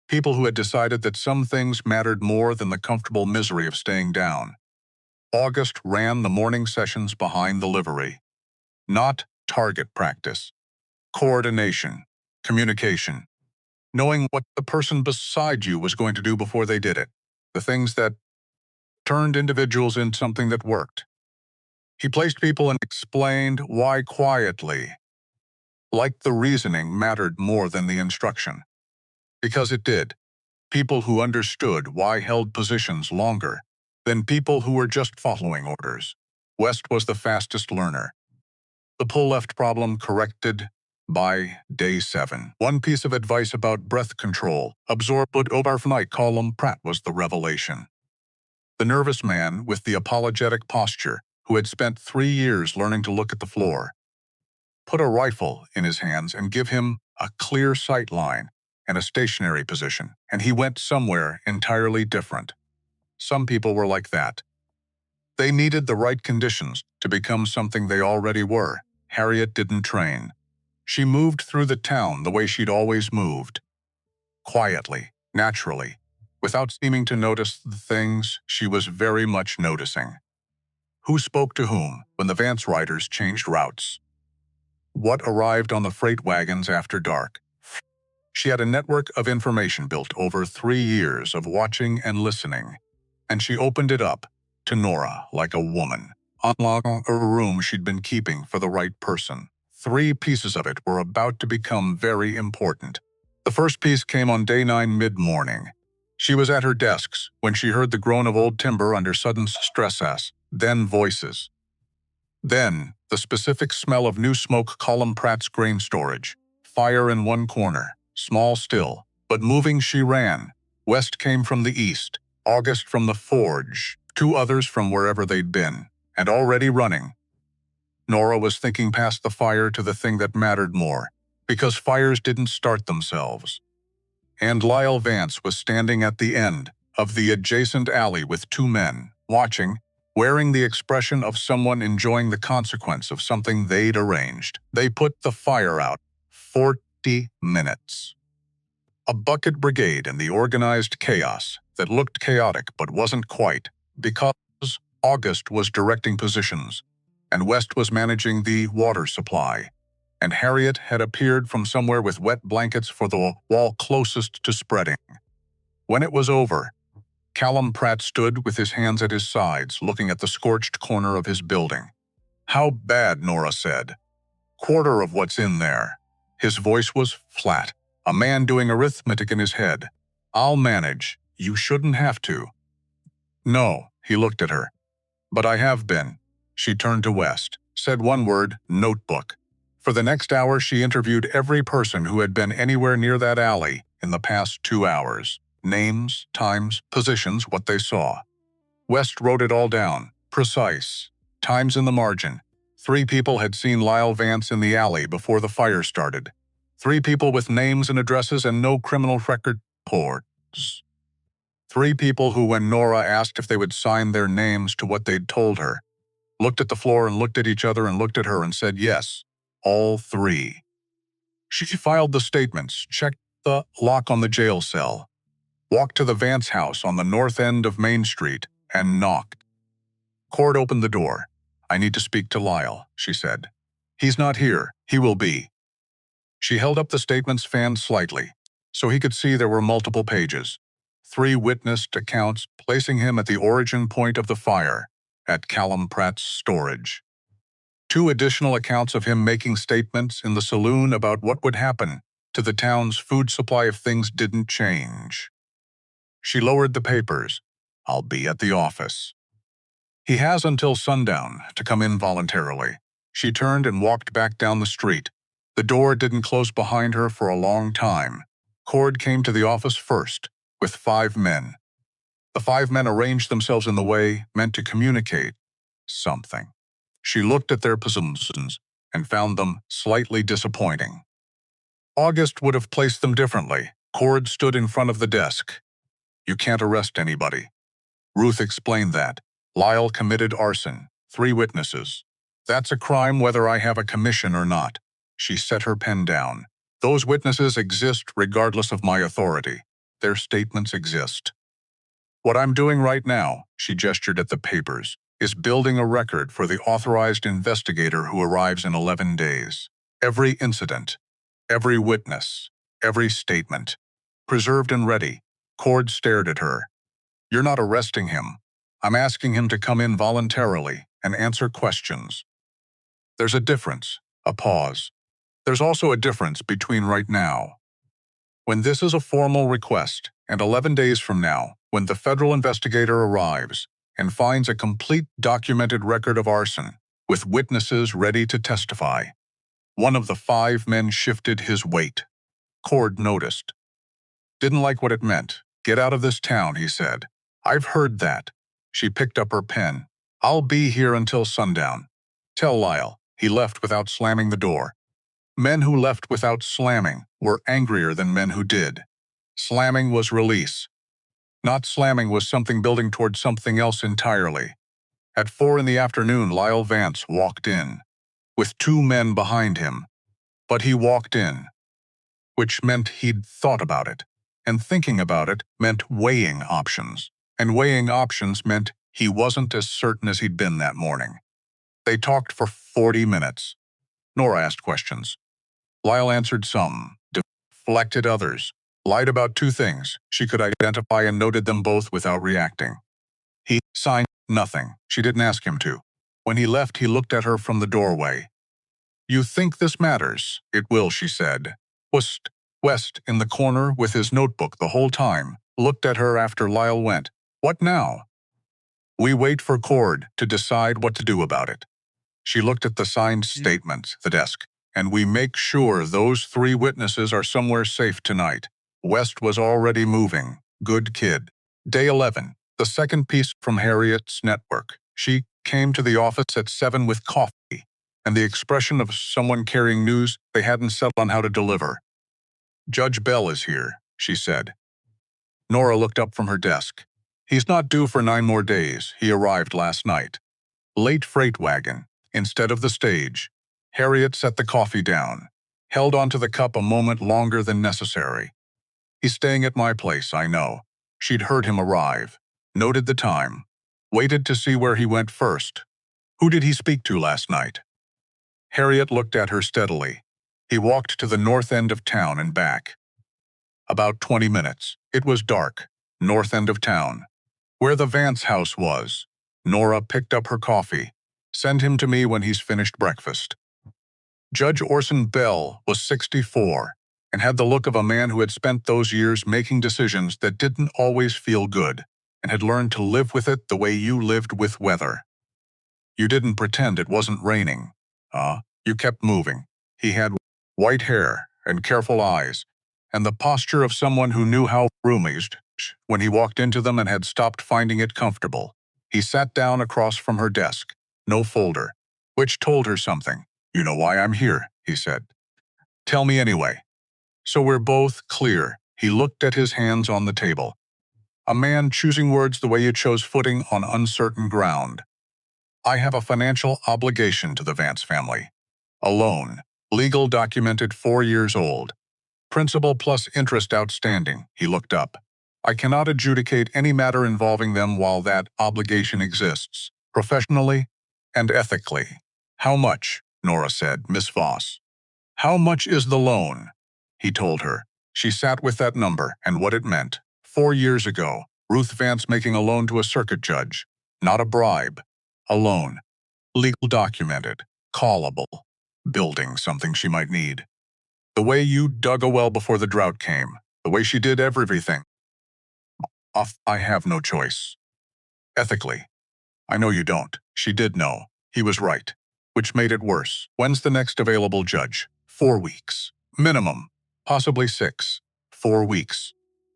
People who had decided that some things mattered more than the comfortable misery of staying down. August ran the morning sessions behind the livery. Not target practice. Coordination. Communication. Knowing what the person beside you was going to do before they did it. The things that turned individuals into something that worked. He placed people and explained why quietly, like the reasoning mattered more than the instruction. Because it did. People who understood why held positions longer than people who were just following orders. West was the fastest learner. The pull-left problem corrected by day 7. One piece of advice about breath control, absorbed overnight column Pratt was the revelation. The nervous man with the apologetic posture, who had spent 3 years learning to look at the floor. Put a rifle in his hands and give him a clear sight line and a stationary position, and he went somewhere entirely different. Some people were like that. They needed the right conditions to become something they already were. Harriet didn't train. She moved through the town the way she'd always moved. Quietly, naturally, without seeming to notice the things she was very much noticing. Who spoke to whom when the Vance riders changed routes? What arrived on the freight wagons after dark? She had a network of information built over 3 years of watching and listening, and she opened it up to Nora like a woman, unlocking a room she'd been keeping for the right person. 3 pieces of it were about to become very important. The first piece came on day 9 mid-morning. She was at her desks when she heard the groan of old timber under sudden stress, then voices. Then, the specific smell of new smoke column Pratt's grain storage. Fire in one corner, small still, but moving she ran. West came from the east, August from the forge, 2 others from wherever they'd been, and already running. Nora was thinking past the fire to the thing that mattered more, because fires didn't start themselves. And Lyle Vance was standing at the end of the adjacent alley with 2 men, watching, wearing the expression of someone enjoying the consequence of something they'd arranged. They put the fire out. 40 minutes. A bucket brigade in the organized chaos that looked chaotic but wasn't quite, because August was directing positions, and West was managing the water supply, and Harriet had appeared from somewhere with wet blankets for the wall closest to spreading. When it was over, Callum Pratt stood with his hands at his sides, looking at the scorched corner of his building. "How bad?" Nora said. "Quarter of what's in there." His voice was flat, a man doing arithmetic in his head. "I'll manage. You shouldn't have to." "No," he looked at her. "But I have been." She turned to West, said one word, "notebook." For the next hour, she interviewed every person who had been anywhere near that alley in the past 2 hours. Names, times, positions, what they saw. West wrote it all down, precise. Times in the margin. 3 people had seen Lyle Vance in the alley before the fire started. 3 people with names and addresses and no criminal record reports. 3 people who, when Nora asked if they would sign their names to what they'd told her, looked at the floor and looked at each other and looked at her and said yes, all 3. She filed the statements, checked the lock on the jail cell, walked to the Vance house on the north end of Main Street, and knocked. Cord opened the door. "I need to speak to Lyle," she said. "He's not here. He will be." She held up the statements, fanned slightly, so he could see there were multiple pages. 3 witnessed accounts placing him at the origin point of the fire, at Callum Pratt's storage. 2 additional accounts of him making statements in the saloon about what would happen to the town's food supply if things didn't change. She lowered the papers. "I'll be at the office." "He has until sundown to come in voluntarily." She turned and walked back down the street. The door didn't close behind her for a long time. Cord came to the office first, with 5 men. The 5 men arranged themselves in the way meant to communicate something. She looked at their positions and found them slightly disappointing. August would have placed them differently. Cord stood in front of the desk. You can't arrest anybody. Ruth explained that. Lyle committed arson. 3 witnesses. That's a crime whether I have a commission or not. She set her pen down. Those witnesses exist regardless of my authority. Their statements exist. What I'm doing right now, she gestured at the papers, is building a record for the authorized investigator who arrives in 11 days. Every incident, every witness, every statement, preserved and ready. Cord stared at her. You're not arresting him. I'm asking him to come in voluntarily and answer questions. There's a difference, a pause. There's also a difference between right now. When this is a formal request, and 11 days from now, when the federal investigator arrives and finds a complete documented record of arson, with witnesses ready to testify. One of the 5 men shifted his weight. Cord noticed. Didn't like what it meant. Get out of this town, he said. I've heard that. She picked up her pen. I'll be here until sundown. Tell Lyle. He left without slamming the door. Men who left without slamming were angrier than men who did. Slamming was release. Not slamming was something building toward something else entirely. At 4 in the afternoon, Lyle Vance walked in, with 2 men behind him. But he walked in, which meant he'd thought about it. And thinking about it meant weighing options. And weighing options meant he wasn't as certain as he'd been that morning. They talked for 40 minutes. Nora asked questions. Lyle answered some, deflected others, lied about 2 things she could identify and noted them both without reacting. He signed nothing. She didn't ask him to. When he left, he looked at her from the doorway. You think this matters? It will, she said. West, in the corner with his notebook the whole time, looked at her after Lyle went. What now? We wait for Cord to decide what to do about it. She looked at the signed statements, the desk, and we make sure those 3 witnesses are somewhere safe tonight. West was already moving. Good kid. Day 11, the second piece from Harriet's network. She came to the office at 7 with coffee, and the expression of someone carrying news they hadn't settled on how to deliver. Judge Bell is here, she said. Nora looked up from her desk. He's not due for 9 more days. He arrived last night. Late freight wagon, instead of the stage. Harriet set the coffee down, held onto the cup a moment longer than necessary. He's staying at my place, I know. She'd heard him arrive, noted the time, waited to see where he went first. Who did he speak to last night? Harriet looked at her steadily. He walked to the north end of town and back. About 20 minutes. It was dark. North end of town. Where the Vance house was. Nora picked up her coffee. Send him to me when he's finished breakfast. Judge Orson Bell was 64 and had the look of a man who had spent those years making decisions that didn't always feel good and had learned to live with it the way you lived with weather. You didn't pretend it wasn't raining. You kept moving. He had white hair and careful eyes, and the posture of someone who knew how roomies when he walked into them and had stopped finding it comfortable. He sat down across from her desk, no folder, which told her something. You know why I'm here, he said. Tell me anyway. So we're both clear. He looked at his hands on the table. A man choosing words the way you chose footing on uncertain ground. I have a financial obligation to the Vance family. A loan. Legal documented 4 years old. Principal plus interest outstanding, he looked up. I cannot adjudicate any matter involving them while that obligation exists, professionally and ethically. How much? Nora said, Miss Voss. How much is the loan? He told her. She sat with that number and what it meant. 4 years ago, Ruth Vance making a loan to a circuit judge. Not a bribe. A loan. Legal documented. Callable. Building something she might need. The way you dug a well before the drought came. The way she did everything. I have no choice. Ethically. I know you don't. She did know. He was right. Which made it worse. When's the next available judge? 4 weeks. Minimum. Possibly 6. 4 weeks.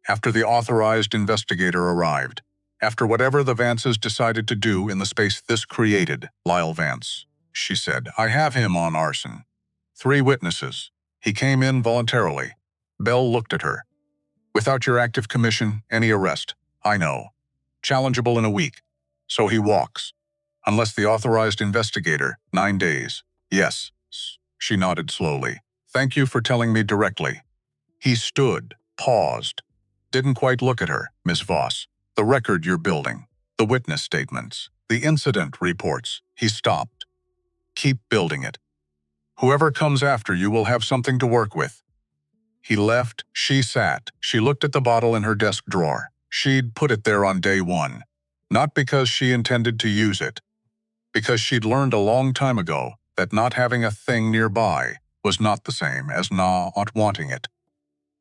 After the authorized investigator arrived. After whatever the Vances decided to do in the space this created. Lyle Vance, she said. I have him on arson. 3 witnesses. He came in voluntarily. Bell looked at her. Without your active commission, any arrest. I know. Challengeable in a week. So he walks. Unless the authorized investigator, 9 days. Yes. She nodded slowly. Thank you for telling me directly. He stood, paused. Didn't quite look at her, Miss Voss. The record you're building. The witness statements. The incident reports. He stopped. Keep building it. Whoever comes after you will have something to work with. He left. She sat. She looked at the bottle in her desk drawer. She'd put it there on day one. Not because she intended to use it. Because she'd learned a long time ago that not having a thing nearby was not the same as not wanting it.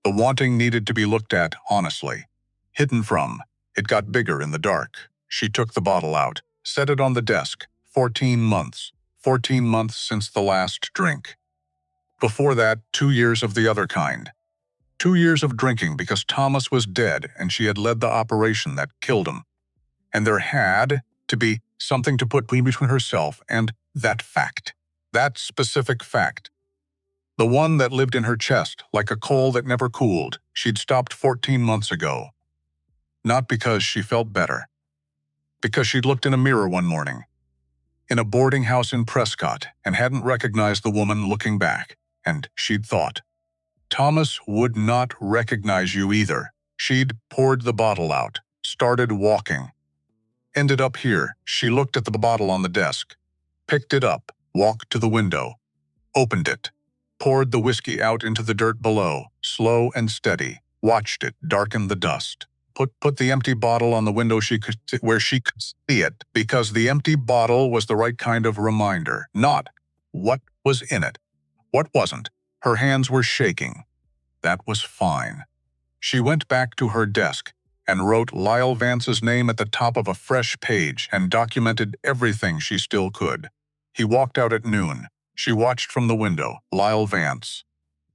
The wanting needed to be looked at honestly. Hidden from. It got bigger in the dark. She took the bottle out, set it on the desk. 14 months. 14 months since the last drink. Before that, 2 years of the other kind. 2 years of drinking because Thomas was dead and she had led the operation that killed him. And there had to be something to put between herself and that fact. That specific fact. The one that lived in her chest like a coal that never cooled. She'd stopped 14 months ago. Not because she felt better. Because she'd looked in a mirror one morning. In a boarding house in Prescott and hadn't recognized the woman looking back. And she'd thought, Thomas would not recognize you either. She'd poured the bottle out, started walking. Ended up here. She looked at the bottle on the desk, picked it up, walked to the window, opened it, poured the whiskey out into the dirt below, slow and steady, watched it darken the dust. Put the empty bottle on the window where she could see it, because the empty bottle was the right kind of reminder, not what was in it. What wasn't? Her hands were shaking. That was fine. She went back to her desk and wrote Lyle Vance's name at the top of a fresh page and documented everything she still could. He walked out at noon. She watched from the window, Lyle Vance.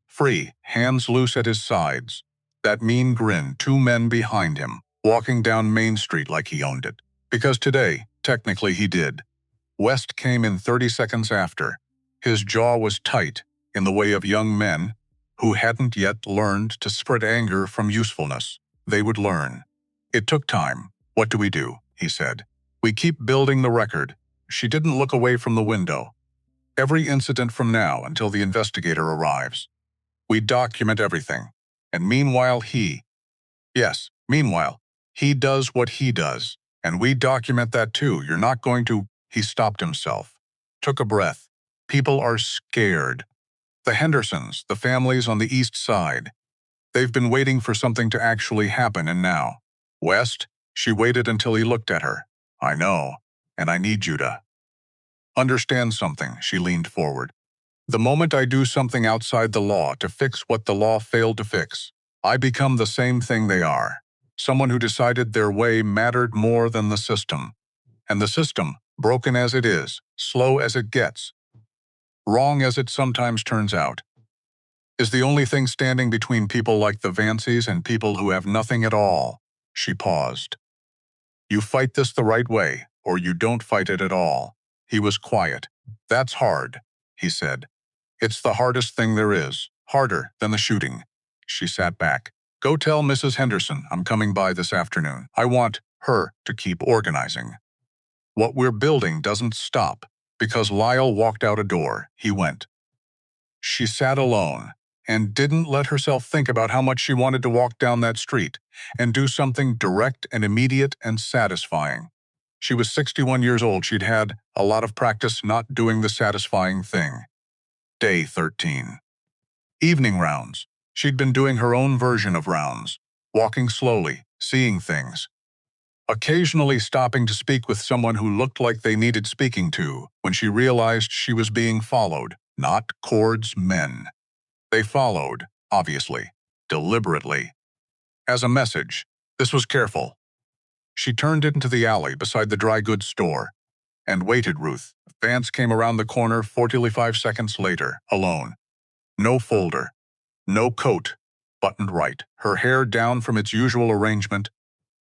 Free, hands loose at his sides. That mean grin, 2 men behind him, walking down Main Street like he owned it. Because today, technically he did. West came in 30 seconds after. His jaw was tight, in the way of young men who hadn't yet learned to spread anger from usefulness. They would learn. It took time. What do we do? He said. We keep building the record. She didn't look away from the window. Every incident from now until the investigator arrives. We document everything. And meanwhile he does what he does. And we document that too. You're not going to... He stopped himself. Took a breath. People are scared. The Hendersons, the families on the East Side. They've been waiting for something to actually happen, and now. West, she waited until he looked at her. I know, and I need you to understand something. She leaned forward. The moment I do something outside the law to fix what the law failed to fix, I become the same thing they are. Someone who decided their way mattered more than the system. And the system, broken as it is, slow as it gets, wrong as it sometimes turns out, is the only thing standing between people like the Vances and people who have nothing at all. She paused. You fight this the right way, or you don't fight it at all. He was quiet. That's hard, he said. It's the hardest thing there is, harder than the shooting. She sat back. Go tell Mrs. Henderson I'm coming by this afternoon. I want her to keep organizing. What we're building doesn't stop. Because Lyle walked out a door, he went. She sat alone and didn't let herself think about how much she wanted to walk down that street and do something direct and immediate and satisfying. She was 61 years old. She'd had a lot of practice not doing the satisfying thing. Day 13. Evening rounds. She'd been doing her own version of rounds, walking slowly, seeing things. Occasionally stopping to speak with someone who looked like they needed speaking to when she realized she was being followed, not Cord's men. They followed, obviously, deliberately. As a message, this was careful. She turned into the alley beside the dry goods store and waited. Ruth Vance came around the corner 45 seconds later, alone. No folder, no coat, buttoned right, her hair down from its usual arrangement,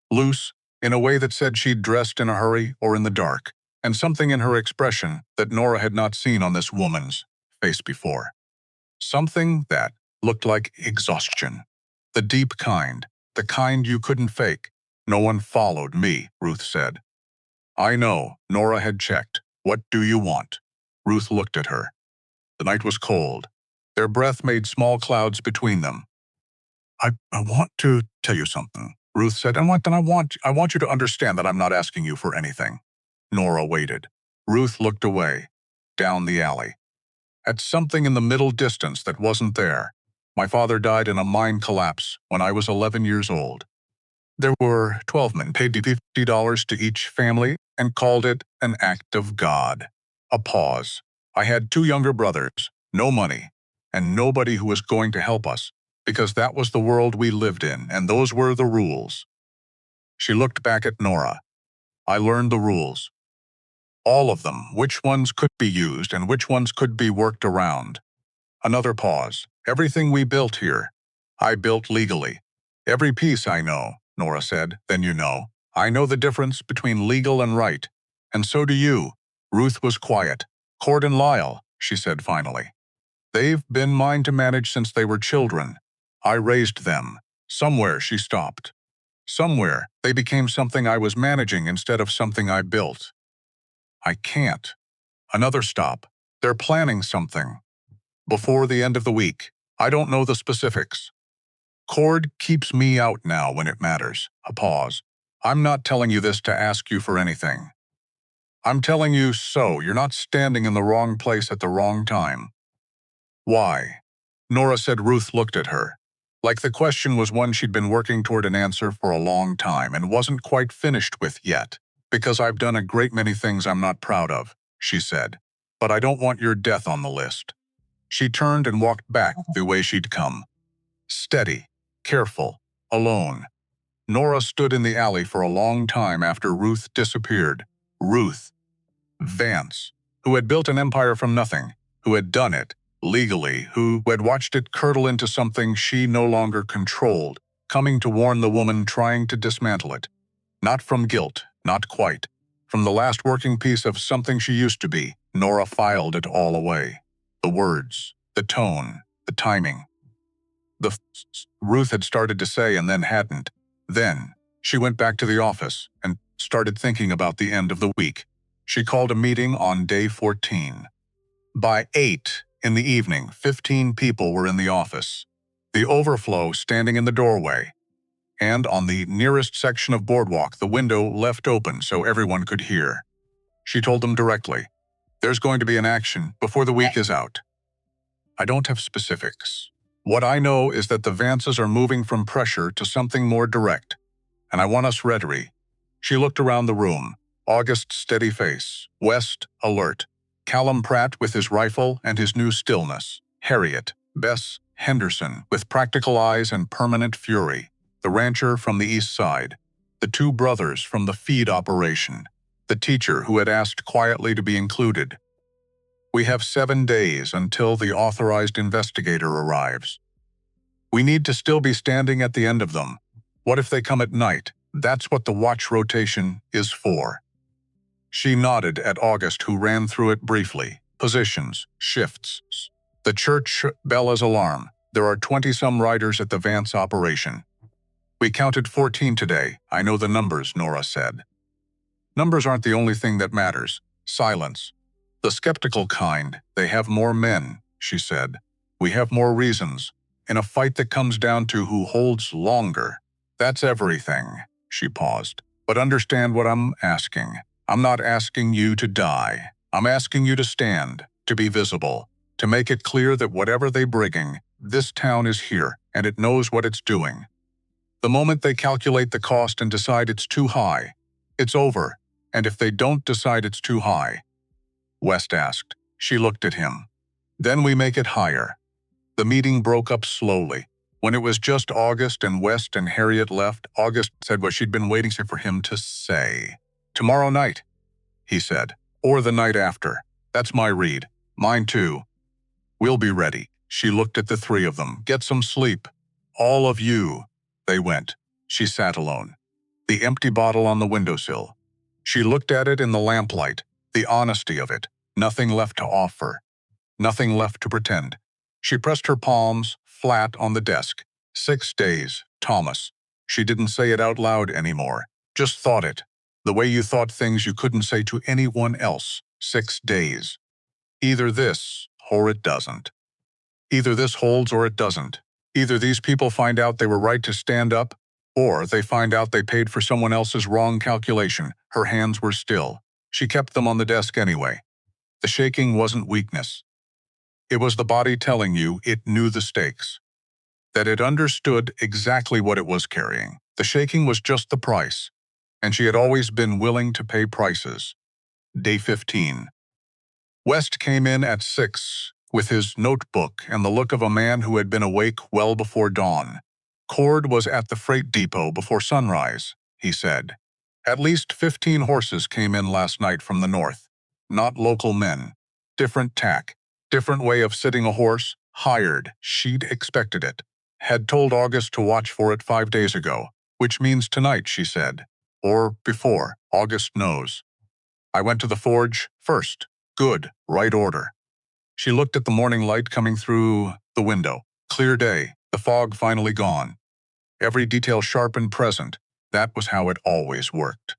loose, in a way that said she'd dressed in a hurry or in the dark, and something in her expression that Nora had not seen on this woman's face before. Something that looked like exhaustion. The deep kind, the kind you couldn't fake. No one followed me, Ruth said. I know, Nora had checked. What do you want? Ruth looked at her. The night was cold. Their breath made small clouds between them. I want to tell you something, Ruth said, and I want you to understand that I'm not asking you for anything. Nora waited. Ruth looked away, down the alley, at something in the middle distance that wasn't there. My father died in a mine collapse when I was 11 years old. There were 12 men paid $50 to each family and called it an act of God. A pause. I had two younger brothers, no money, and nobody who was going to help us, because that was the world we lived in, and those were the rules. She looked back at Nora. I learned the rules. All of them, which ones could be used and which ones could be worked around. Another pause. Everything we built here, I built legally. Every piece I know, Nora said, then you know. I know the difference between legal and right. And so do you. Ruth was quiet. Cord and Lyle, she said finally. They've been mine to manage since they were children. I raised them. Somewhere she stopped. Somewhere they became something I was managing instead of something I built. I can't. Another stop. They're planning something. Before the end of the week. I don't know the specifics. Cord keeps me out now when it matters. A pause. I'm not telling you this to ask you for anything. I'm telling you so you're not standing in the wrong place at the wrong time. Why? Nora said. Ruth looked at her. Like the question was one she'd been working toward an answer for a long time and wasn't quite finished with yet. Because I've done a great many things I'm not proud of, she said. But I don't want your death on the list. She turned and walked back the way she'd come. Steady, careful, alone. Nora stood in the alley for a long time after Ruth disappeared. Ruth Vance, who had built an empire from nothing, who had done it, legally, who had watched it curdle into something she no longer controlled, coming to warn the woman trying to dismantle it. Not from guilt, not quite. From the last working piece of something she used to be, Nora filed it all away. The words, the tone, the timing. Ruth had started to say and then hadn't. Then, she went back to the office and started thinking about the end of the week. She called a meeting on day 14. By 8 in the evening, 15 people were in the office. The overflow standing in the doorway. And on the nearest section of boardwalk, the window left open so everyone could hear. She told them directly, there's going to be an action before the week is out. I don't have specifics. What I know is that the Vances are moving from pressure to something more direct, and I want us ready. She looked around the room. August, steady face. West, alert. Callum Pratt with his rifle and his new stillness. Harriet, Bess, Henderson with practical eyes and permanent fury. The rancher from the east side. The two brothers from the feed operation. The teacher who had asked quietly to be included. We have 7 days until the authorized investigator arrives. We need to still be standing at the end of them. What if they come at night? That's what the watch rotation is for. She nodded at August, who ran through it briefly. Positions, shifts. The church bell's alarm. There are 20-some riders at the Vance operation. We counted 14 today. I know the numbers, Nora said. Numbers aren't the only thing that matters. Silence. The skeptical kind, they have more men, she said. We have more reasons. In a fight that comes down to who holds longer. That's everything. She paused. But understand what I'm asking. I'm not asking you to die. I'm asking you to stand, to be visible, to make it clear that whatever they bringing, this town is here, and it knows what it's doing. The moment they calculate the cost and decide it's too high, it's over, and if they don't decide it's too high, West asked. She looked at him. Then we make it higher. The meeting broke up slowly. When it was just August and West and Harriet left, August said what she'd been waiting for him to say. Tomorrow night, he said, or the night after. That's my read. Mine too. We'll be ready. She looked at the three of them. Get some sleep. All of you. They went. She sat alone. The empty bottle on the windowsill. She looked at it in the lamplight. The honesty of it. Nothing left to offer. Nothing left to pretend. She pressed her palms flat on the desk. 6 days, Thomas. She didn't say it out loud anymore, just thought it. The way you thought things you couldn't say to anyone else. 6 days. Either this, or it doesn't. Either this holds or it doesn't. Either these people find out they were right to stand up, or they find out they paid for someone else's wrong calculation. Her hands were still. She kept them on the desk anyway. The shaking wasn't weakness. It was the body telling you it knew the stakes, that it understood exactly what it was carrying. The shaking was just the price, and she had always been willing to pay prices. Day 15. West came in at 6 with his notebook and the look of a man who had been awake well before dawn. Cord was at the freight depot before sunrise, he said. At least 15 horses came in last night from the north. Not local men. Different tack. Different way of sitting a horse. Hired. She'd expected it. Had told August to watch for it 5 days ago, which means tonight, she said. Or before. August knows. I went to the forge first. Good. Right order. She looked at the morning light coming through the window. Clear day. The fog finally gone. Every detail sharp and present. That was how it always worked.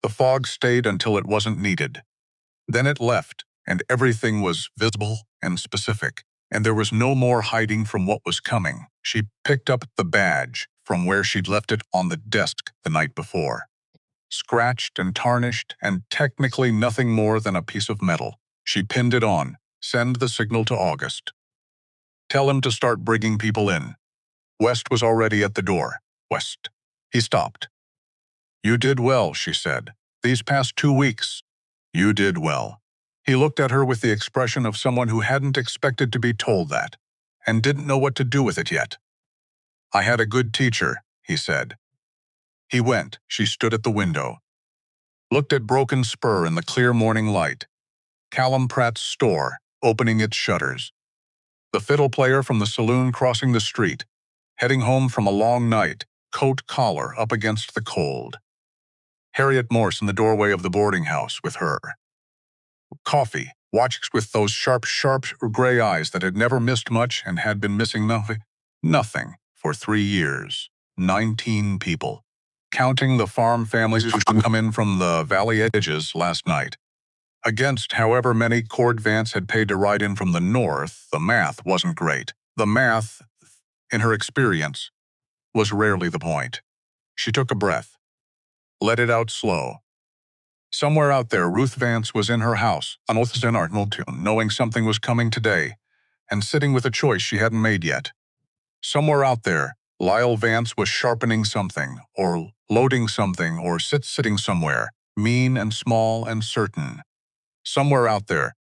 The fog stayed until it wasn't needed. Then it left, and everything was visible and specific, and there was no more hiding from what was coming. She picked up the badge from where she'd left it on the desk the night before. Scratched and tarnished, and technically nothing more than a piece of metal. She pinned it on. Send the signal to August. Tell him to start bringing people in. West was already at the door. West. He stopped. You did well, she said. These past 2 weeks. You did well. He looked at her with the expression of someone who hadn't expected to be told that, and didn't know what to do with it yet. I had a good teacher, he said. He went. She stood at the window. Looked at Broken Spur in the clear morning light. Callum Pratt's store, opening its shutters. The fiddle player from the saloon crossing the street, heading home from a long night, coat collar up against the cold. Harriet Morse in the doorway of the boarding house with her. Coffee, watched with those sharp gray eyes that had never missed much and had been missing nothing for 3 years. 19 people, counting the farm families who come in from the valley edges last night. Against however many Cord Vance had paid to ride in from the north, the math wasn't great. The math, in her experience, was rarely the point. She took a breath. Let it out slow. Somewhere out there, Ruth Vance was in her house, on Othsen Arnoldtown, knowing something was coming today, and sitting with a choice she hadn't made yet. Somewhere out there, Lyle Vance was sharpening something, or loading something, or sitting somewhere, mean and small and certain. Somewhere out there,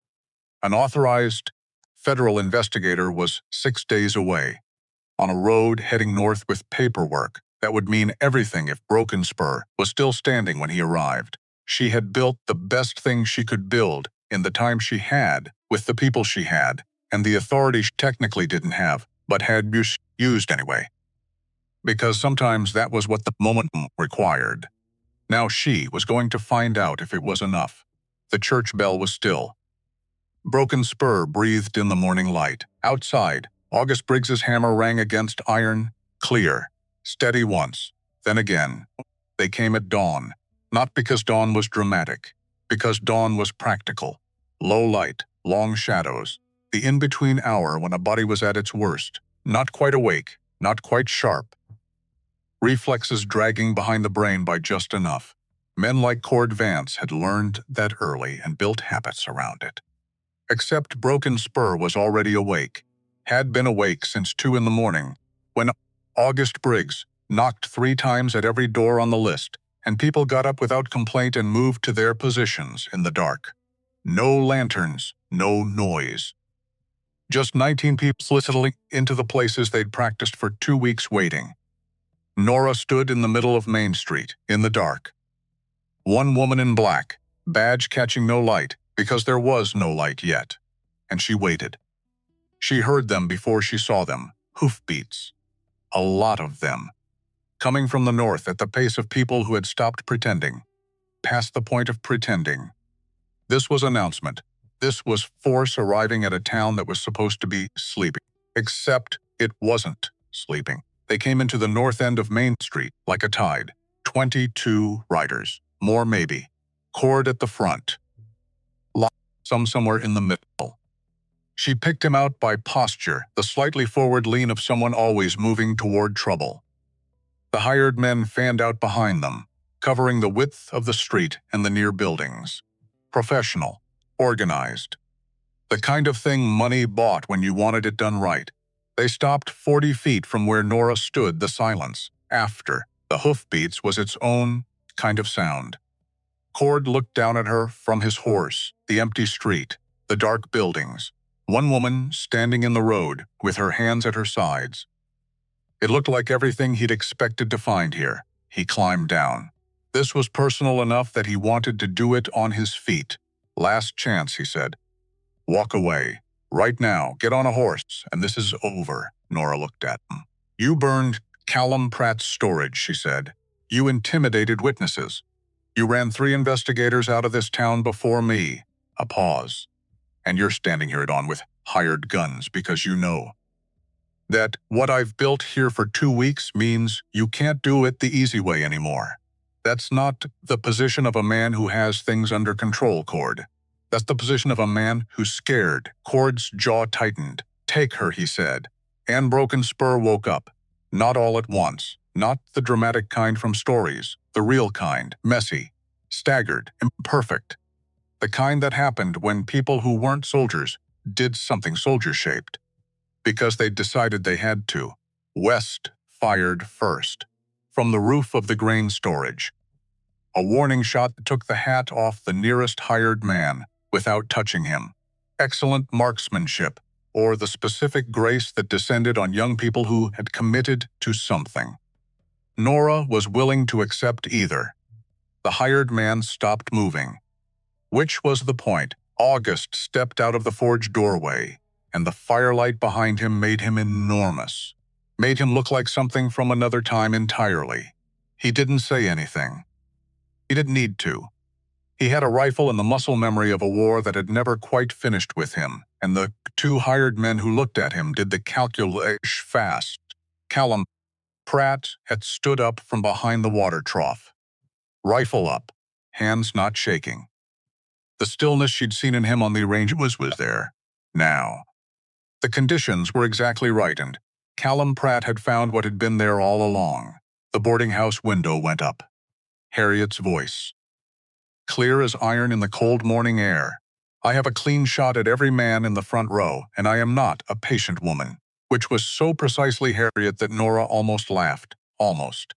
an authorized federal investigator was 6 days away, on a road heading north with paperwork that would mean everything if Broken Spur was still standing when he arrived. She had built the best thing she could build in the time she had, with the people she had, and the authority she technically didn't have, but had used anyway. Because sometimes that was what the moment required. Now she was going to find out if it was enough. The church bell was still. Broken Spur breathed in the morning light. Outside, August Briggs's hammer rang against iron, clear, steady once, then again. They came at dawn, not because dawn was dramatic, because dawn was practical. Low light, long shadows, the in-between hour when a body was at its worst, not quite awake, not quite sharp. Reflexes dragging behind the brain by just enough. Men like Cord Vance had learned that early and built habits around it. Except Broken Spur was already awake, had been awake since 2 in the morning, when August Briggs knocked 3 times at every door on the list, and people got up without complaint and moved to their positions in the dark. No lanterns, no noise. Just 19 people soliciting into the places they'd practiced for 2 weeks waiting. Nora stood in the middle of Main Street, in the dark. One woman in black, badge catching no light, because there was no light yet. And she waited. She heard them before she saw them, hoofbeats. A lot of them. Coming from the north at the pace of people who had stopped pretending. Past the point of pretending. This was announcement. This was force arriving at a town that was supposed to be sleeping. Except it wasn't sleeping. They came into the north end of Main Street like a tide. 22 riders. More maybe. Cord at the front. Some somewhere in the middle. She picked him out by posture, the slightly forward lean of someone always moving toward trouble. The hired men fanned out behind them, covering the width of the street and the near buildings. Professional. Organized. The kind of thing money bought when you wanted it done right. They stopped 40 feet from where Nora stood. The silence, after the hoofbeats, was its own kind of sound. Cord looked down at her from his horse, the empty street, the dark buildings. One woman standing in the road, with her hands at her sides. It looked like everything he'd expected to find here. He climbed down. This was personal enough that he wanted to do it on his feet. Last chance, he said. Walk away. Right now, get on a horse, and this is over. Nora looked at him. You burned Callum Pratt's storage, she said. You intimidated witnesses. You ran 3 investigators out of this town before me. A pause. And you're standing here at dawn with hired guns because you know that what I've built here for 2 weeks means you can't do it the easy way anymore. That's not the position of a man who has things under control, Cord. That's the position of a man who's scared. Cord's jaw tightened. Take her, he said. Anne Broken Spur woke up. Not all at once. Not the dramatic kind from stories. The real kind. Messy. Staggered. Imperfect. The kind that happened when people who weren't soldiers did something soldier-shaped. Because they decided they had to. West fired first. From the roof of the grain storage. A warning shot that took the hat off the nearest hired man without touching him. Excellent marksmanship, or the specific grace that descended on young people who had committed to something. Nora was willing to accept either. The hired man stopped moving. Which was the point? August stepped out of the forge doorway, and the firelight behind him made him enormous. Made him look like something from another time entirely. He didn't say anything. He didn't need to. He had a rifle and the muscle memory of a war that had never quite finished with him, and the 2 hired men who looked at him did the calculation fast. Callum Pratt had stood up from behind the water trough. Rifle up, hands not shaking. The stillness she'd seen in him on the range was there. Now. The conditions were exactly right, and Callum Pratt had found what had been there all along. The boarding house window went up. Harriet's voice. Clear as iron in the cold morning air. I have a clean shot at every man in the front row, and I am not a patient woman. Which was so precisely Harriet that Nora almost laughed. Almost.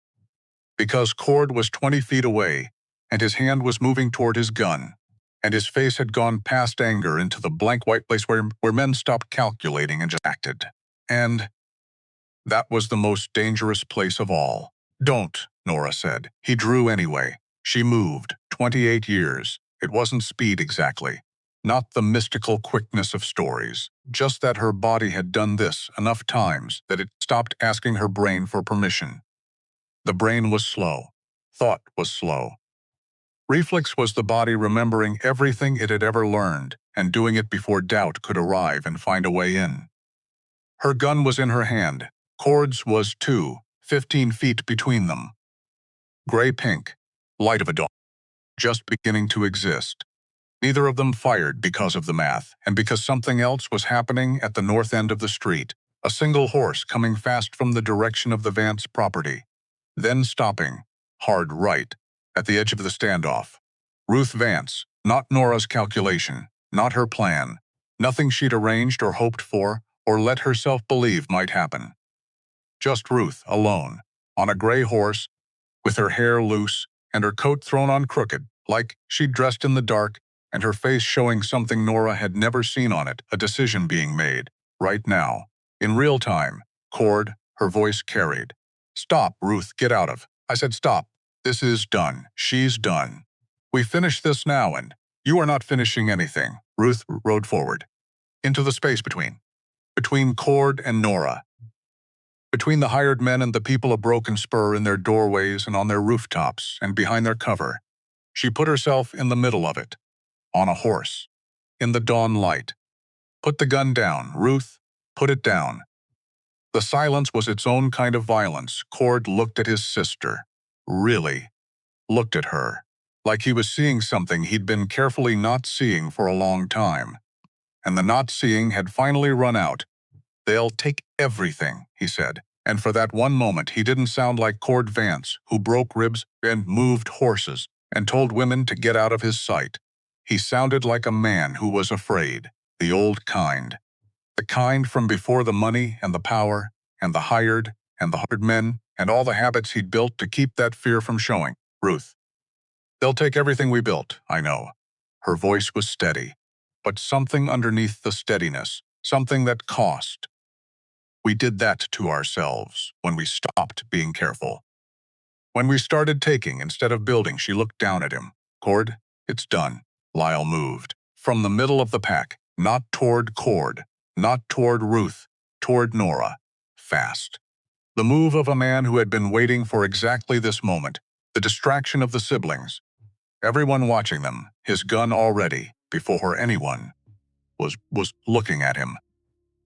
Because Cord was 20 feet away, and his hand was moving toward his gun, and his face had gone past anger into the blank white place where men stopped calculating and just acted. And that was the most dangerous place of all. Don't, Nora said. He drew anyway. She moved. 28 years. It wasn't speed exactly. Not the mystical quickness of stories. Just that her body had done this enough times that it stopped asking her brain for permission. The brain was slow. Thought was slow. Reflex was the body remembering everything it had ever learned and doing it before doubt could arrive and find a way in. Her gun was in her hand. Cord's was too, 15 feet between them. Gray-pink, light of a dawn, just beginning to exist. Neither of them fired because of the math, and because something else was happening at the north end of the street. A single horse coming fast from the direction of the Vance property. Then stopping, hard right, at the edge of the standoff. Ruth Vance, not Nora's calculation, not her plan. Nothing she'd arranged or hoped for, or let herself believe might happen. Just Ruth, alone, on a gray horse, with her hair loose and her coat thrown on crooked, like she'd dressed in the dark, and her face showing something Nora had never seen on it, a decision being made, right now. In real time, Cord, her voice carried. Stop, Ruth, get out of. I said stop. This is done. She's done. We finish this now, and you are not finishing anything. Ruth rode forward. Into the space between Cord and Nora. Between the hired men and the people of Broken Spur in their doorways and on their rooftops and behind their cover. She put herself in the middle of it. On a horse. in the dawn light. "Put the gun down, Ruth. Put it down." The silence was its own kind of violence. Cord looked at his sister. Really looked at her. Like he was seeing something he'd been carefully not seeing for a long time. And the not seeing had finally run out. "They'll take everything," he said. And for that one moment he didn't sound like Cord Vance, who broke ribs and moved horses and told women to get out of his sight. He sounded like a man who was afraid, the old kind. The kind from before the money and the power and the hired men and all the habits he'd built to keep that fear from showing. "Ruth, they'll take everything we built, I know." Her voice was steady, but something underneath the steadiness, something that cost. "We did that to ourselves when we stopped being careful. When we started taking instead of building." She looked down at him. "Cord, it's done." Lyle moved from the middle of the pack, not toward Cord, not toward Ruth, toward Nora. Fast. The move of a man who had been waiting for exactly this moment, the distraction of the siblings. Everyone watching them, his gun already, before anyone was looking at him.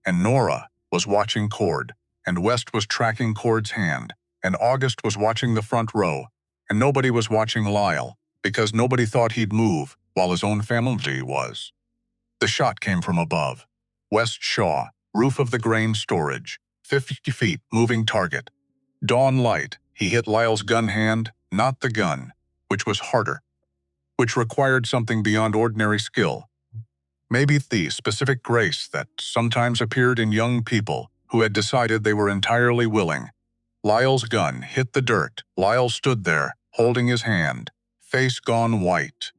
And Nora was watching Cord, and West was tracking Cord's hand, and August was watching the front row, and nobody was watching Lyle, because nobody thought he'd move, while his own family was. The shot came from above. West Shaw, roof of the grain storage, 50 feet, moving target. Dawn light, he hit Lyle's gun hand, not the gun, which was harder, which required something beyond ordinary skill. Maybe the specific grace that sometimes appeared in young people who had decided they were entirely willing. Lyle's gun hit the dirt. Lyle stood there, holding his hand, face gone white,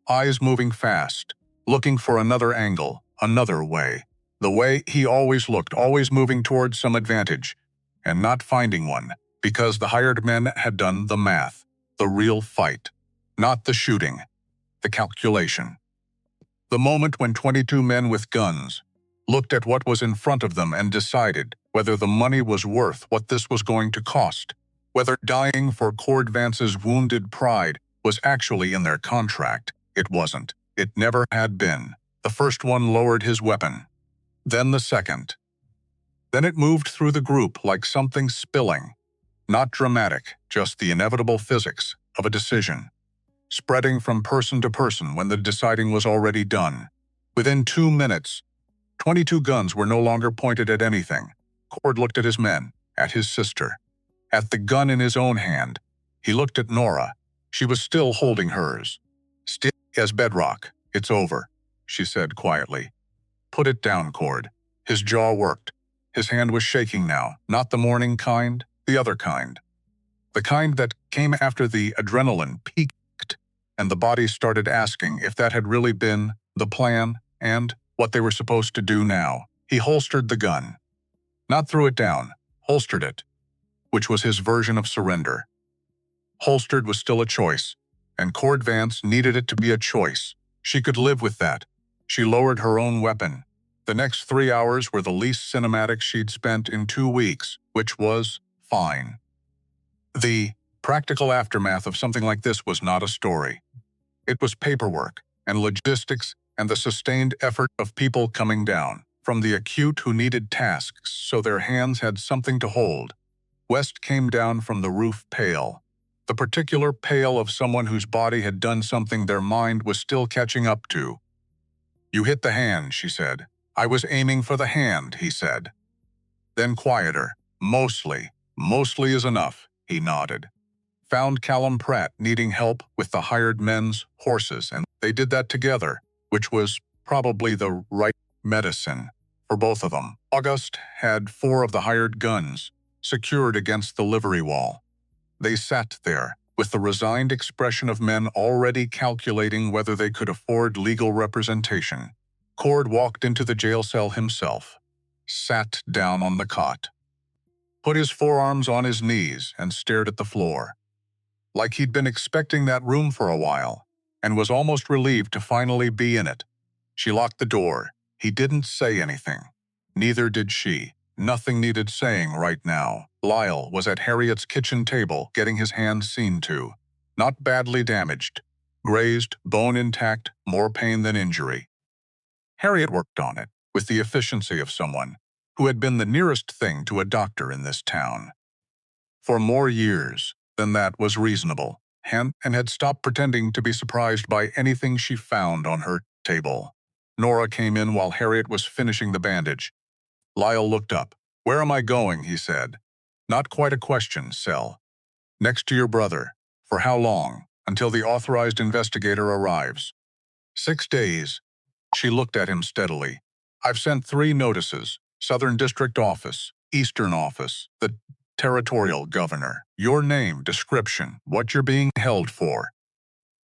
eyes moving fast, looking for another angle, another way. The way he always looked, always moving towards some advantage, and not finding one, because the hired men had done the math, the real fight, not the shooting, the calculation. The moment when 22 men with guns looked at what was in front of them and decided whether the money was worth what this was going to cost, whether dying for Cord Vance's wounded pride was actually in their contract. It wasn't. It never had been. The first one lowered his weapon. Then the second. Then it moved through the group like something spilling. Not dramatic, just the inevitable physics of a decision. Spreading from person to person when the deciding was already done. Within 2 minutes, 22 guns were no longer pointed at anything. Cord looked at his men, at his sister, at the gun in his own hand. He looked at Nora. She was still holding hers. "Still as bedrock. It's over," she said quietly. "Put it down, Cord." His jaw worked. His hand was shaking now, not the morning kind, the other kind. The kind that came after the adrenaline peaked, and the body started asking if that had really been the plan and what they were supposed to do now. He holstered the gun. Not threw it down, holstered it, which was his version of surrender. Holstered was still a choice, and Cord Vance needed it to be a choice. She could live with that. She lowered her own weapon. The next 3 hours were the least cinematic she'd spent in 2 weeks, which was fine. The practical aftermath of something like this was not a story. It was paperwork and logistics and the sustained effort of people coming down from the acute who needed tasks so their hands had something to hold. West came down from the roof pale, the particular pale of someone whose body had done something their mind was still catching up to. "You hit the hand," she said. "I was aiming for the hand," he said. Then quieter. Mostly is enough," he nodded. "Found Callum Pratt needing help with the hired men's horses, and they did that together, which was probably the right medicine for both of them. August had 4 of the hired guns secured against the livery wall. They sat there, with the resigned expression of men already calculating whether they could afford legal representation. Cord walked into the jail cell himself, sat down on the cot, put his forearms on his knees and stared at the floor, like he'd been expecting that room for a while, and was almost relieved to finally be in it. She locked the door. He didn't say anything. Neither did she. Nothing needed saying right now. Lyle was at Harriet's kitchen table getting his hand seen to. Not badly damaged. Grazed, bone intact, more pain than injury. Harriet worked on it with the efficiency of someone who had been the nearest thing to a doctor in this town for more years than that was reasonable, and had stopped pretending to be surprised by anything she found on her table. Nora came in while Harriet was finishing the bandage. Lyle looked up. "Where am I going?" he said. "Not quite a question, Sel. Next to your brother. For how long? Until the authorized investigator arrives." 6 days. She looked at him steadily. "I've sent 3 notices. Southern District Office, Eastern Office, the Territorial Governor. Your name, description, what you're being held for.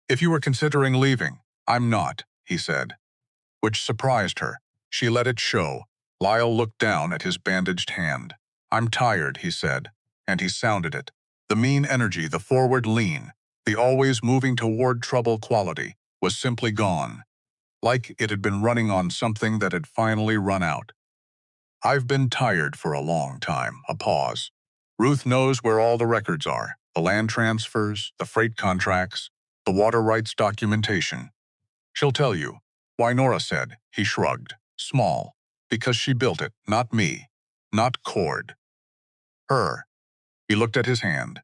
If you were considering leaving, I'm not," he said, which surprised her. She let it show. Lyle looked down at his bandaged hand. "I'm tired," he said, and he sounded it. The mean energy, the forward lean, the always moving toward trouble quality, was simply gone, like it had been running on something that had finally run out. "I've been tired for a long time." A pause. "Ruth knows where all the records are, the land transfers, the freight contracts, the water rights documentation. She'll tell you." "Why?" Nora said. He shrugged. "Small. Because she built it, not me. Not Cord. Her." He looked at his hand.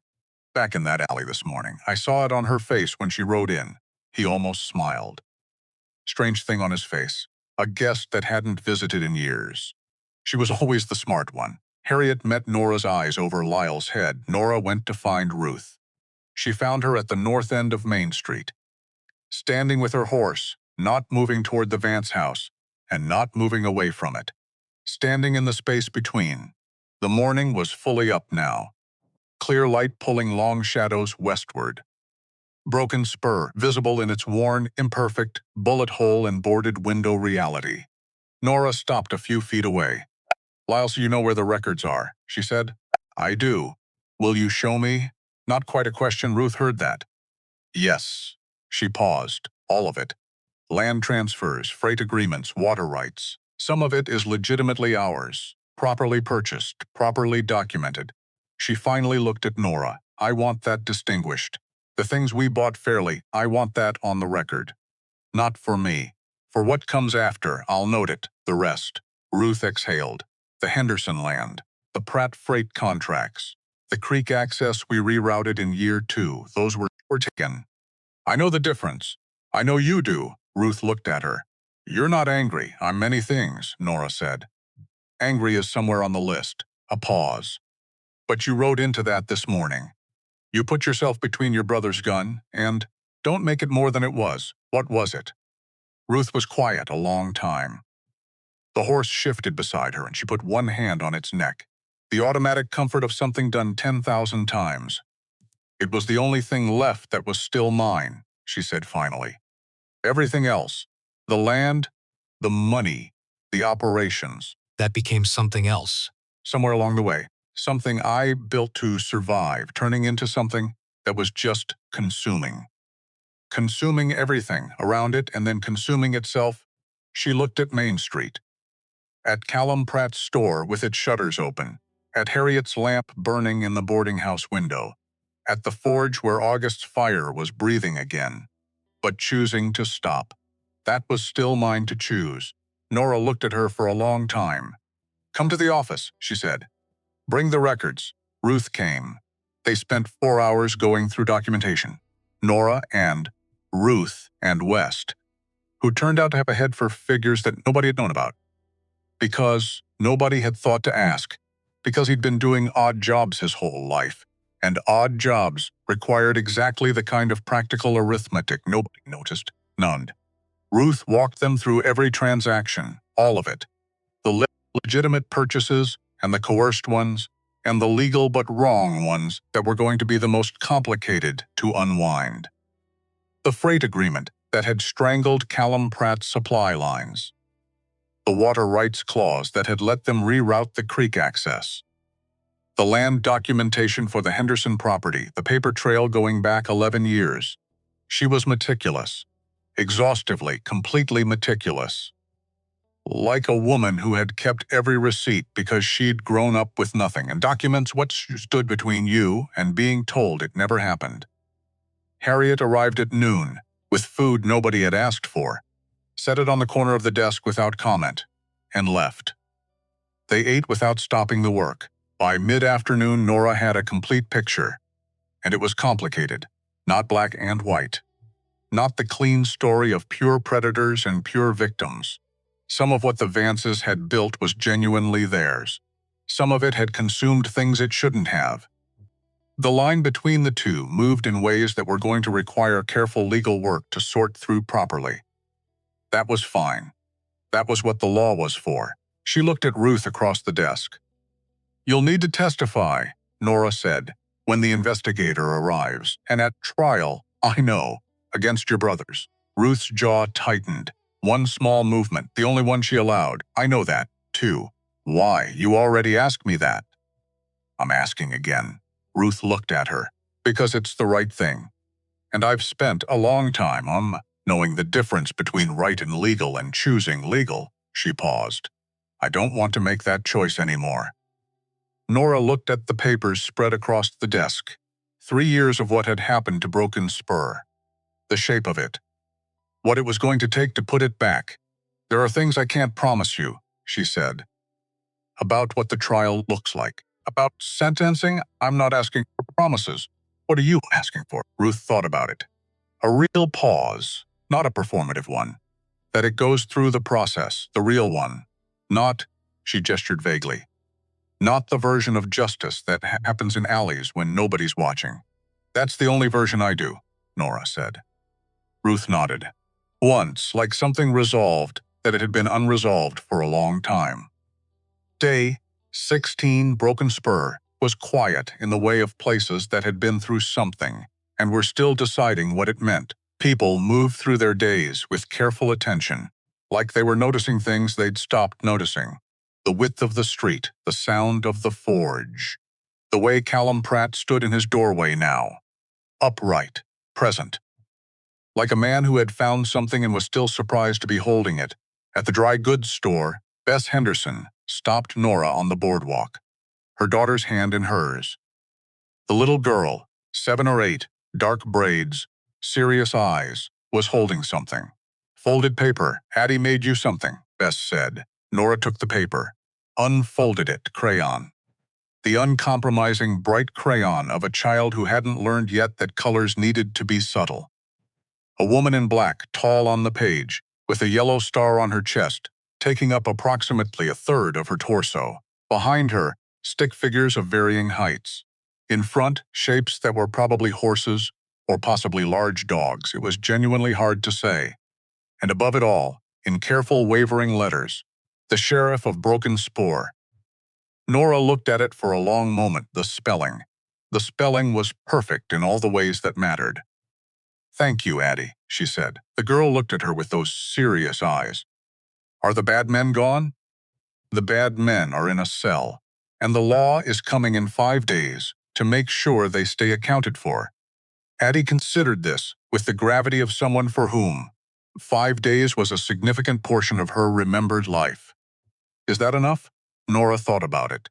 "Back in that alley this morning. I saw it on her face when she rode in." He almost smiled. Strange thing on his face. A guest that hadn't visited in years. She was always the smart one. Harriet met Nora's eyes over Lyle's head. Nora went to find Ruth. She found her at the north end of Main Street, standing with her horse, not moving toward the Vance house, and not moving away from it. Standing in the space between. The morning was fully up now. Clear light pulling long shadows westward. Broken spur, visible in its worn, imperfect, bullet hole and boarded window reality. Nora stopped a few feet away. "Lyle, so you know where the records are," she said. "I do. Will you show me?" Not quite a question. Ruth heard that. "Yes." She paused. "All of it. Land transfers, freight agreements, water rights. Some of it is legitimately ours. Properly purchased, properly documented." She finally looked at Nora. "I want that distinguished. The things we bought fairly, I want that on the record. Not for me. For what comes after, I'll note it. The rest." Ruth exhaled. "The Henderson land. The Pratt freight contracts. The creek access we rerouted in year 2. Those were taken. I know the difference. I know you do." Ruth looked at her. "You're not angry. I'm many things," Nora said. "Angry is somewhere on the list." A pause. "But you rode into that this morning. You put yourself between your brother's gun, and don't make it more than it was. What was it?" Ruth was quiet a long time. The horse shifted beside her, and she put one hand on its neck. The automatic comfort of something done 10,000 times. "It was the only thing left that was still mine," she said finally. "Everything else, the land, the money, the operations, that became something else. Somewhere along the way, something I built to survive, turning into something that was just consuming. Consuming everything around it and then consuming itself." She looked at Main Street. At Callum Pratt's store with its shutters open. At Harriet's lamp burning in the boarding house window. At the forge where August's fire was breathing again, but choosing to stop. That was still mine to choose. Nora looked at her for a long time. "Come to the office," she said. "Bring the records." Ruth came. They spent 4 hours going through documentation. Nora and Ruth and West, who turned out to have a head for figures that nobody had known about. Because nobody had thought to ask. Because he'd been doing odd jobs his whole life. And odd jobs required exactly the kind of practical arithmetic nobody noticed. None. Ruth walked them through every transaction, all of it. The legitimate purchases and the coerced ones, and the legal but wrong ones that were going to be the most complicated to unwind. The freight agreement that had strangled Callum Pratt's supply lines. The water rights clause that had let them reroute the creek access. The land documentation for the Henderson property, the paper trail going back 11 years. She was meticulous. Exhaustively, completely meticulous. Like a woman who had kept every receipt because she'd grown up with nothing and documents what stood between you and being told it never happened. Harriet arrived at noon, with food nobody had asked for. set it on the corner of the desk without comment, and left. They ate without stopping the work. By mid-afternoon, Nora had a complete picture, and it was complicated, not black and white. Not the clean story of pure predators and pure victims. Some of what the Vances had built was genuinely theirs. Some of it had consumed things it shouldn't have. The line between the two moved in ways that were going to require careful legal work to sort through properly. That was fine. That was what the law was for. She looked at Ruth across the desk. "You'll need to testify," Nora said, "when the investigator arrives. And at trial, I know, against your brothers." Ruth's jaw tightened. One small movement, the only one she allowed. "I know that, too." "Why? You already asked me that." "I'm asking again." Ruth looked at her. "Because it's the right thing. And I've spent a long time knowing the difference between right and legal and choosing legal." She paused. "I don't want to make that choice anymore." Nora looked at the papers spread across the desk. 3 years of what had happened to Broken Spur. The shape of it. What it was going to take to put it back. "There are things I can't promise you," she said. "About what the trial looks like. About sentencing, I'm not asking for promises. What are you asking for?" Ruth thought about it. "A real pause, not a performative one. That it goes through the process, the real one. Not," she gestured vaguely, "not the version of justice that happens in alleys when nobody's watching." "That's the only version I do," Nora said. Ruth nodded. "Once, like something resolved, that it had been unresolved for a long time." Day 16, Broken Spur, was quiet in the way of places that had been through something and were still deciding what it meant. People moved through their days with careful attention, like they were noticing things they'd stopped noticing. The width of the street, the sound of the forge, the way Callum Pratt stood in his doorway now. Upright, present. Like a man who had found something and was still surprised to be holding it. At the dry goods store, Bess Henderson stopped Nora on the boardwalk, her daughter's hand in hers. The little girl, 7 or 8, dark braids, serious eyes, was holding something. "Folded paper. Addie made you something," Bess said. Nora took the paper, unfolded it, crayon. The uncompromising bright crayon of a child who hadn't learned yet that colors needed to be subtle. A woman in black, tall on the page, with a yellow star on her chest, taking up approximately a third of her torso. Behind her, stick figures of varying heights. In front, shapes that were probably horses or possibly large dogs. It was genuinely hard to say. And above it all, in careful wavering letters, "The Sheriff of Broken Spur." Nora looked at it for a long moment. The spelling. The spelling was perfect in all the ways that mattered. "Thank you, Addie," she said. The girl looked at her with those serious eyes. "Are the bad men gone?" "The bad men are in a cell, and the law is coming in 5 days to make sure they stay accounted for." Addie considered this with the gravity of someone for whom 5 days was a significant portion of her remembered life. "Is that enough?" Nora thought about it.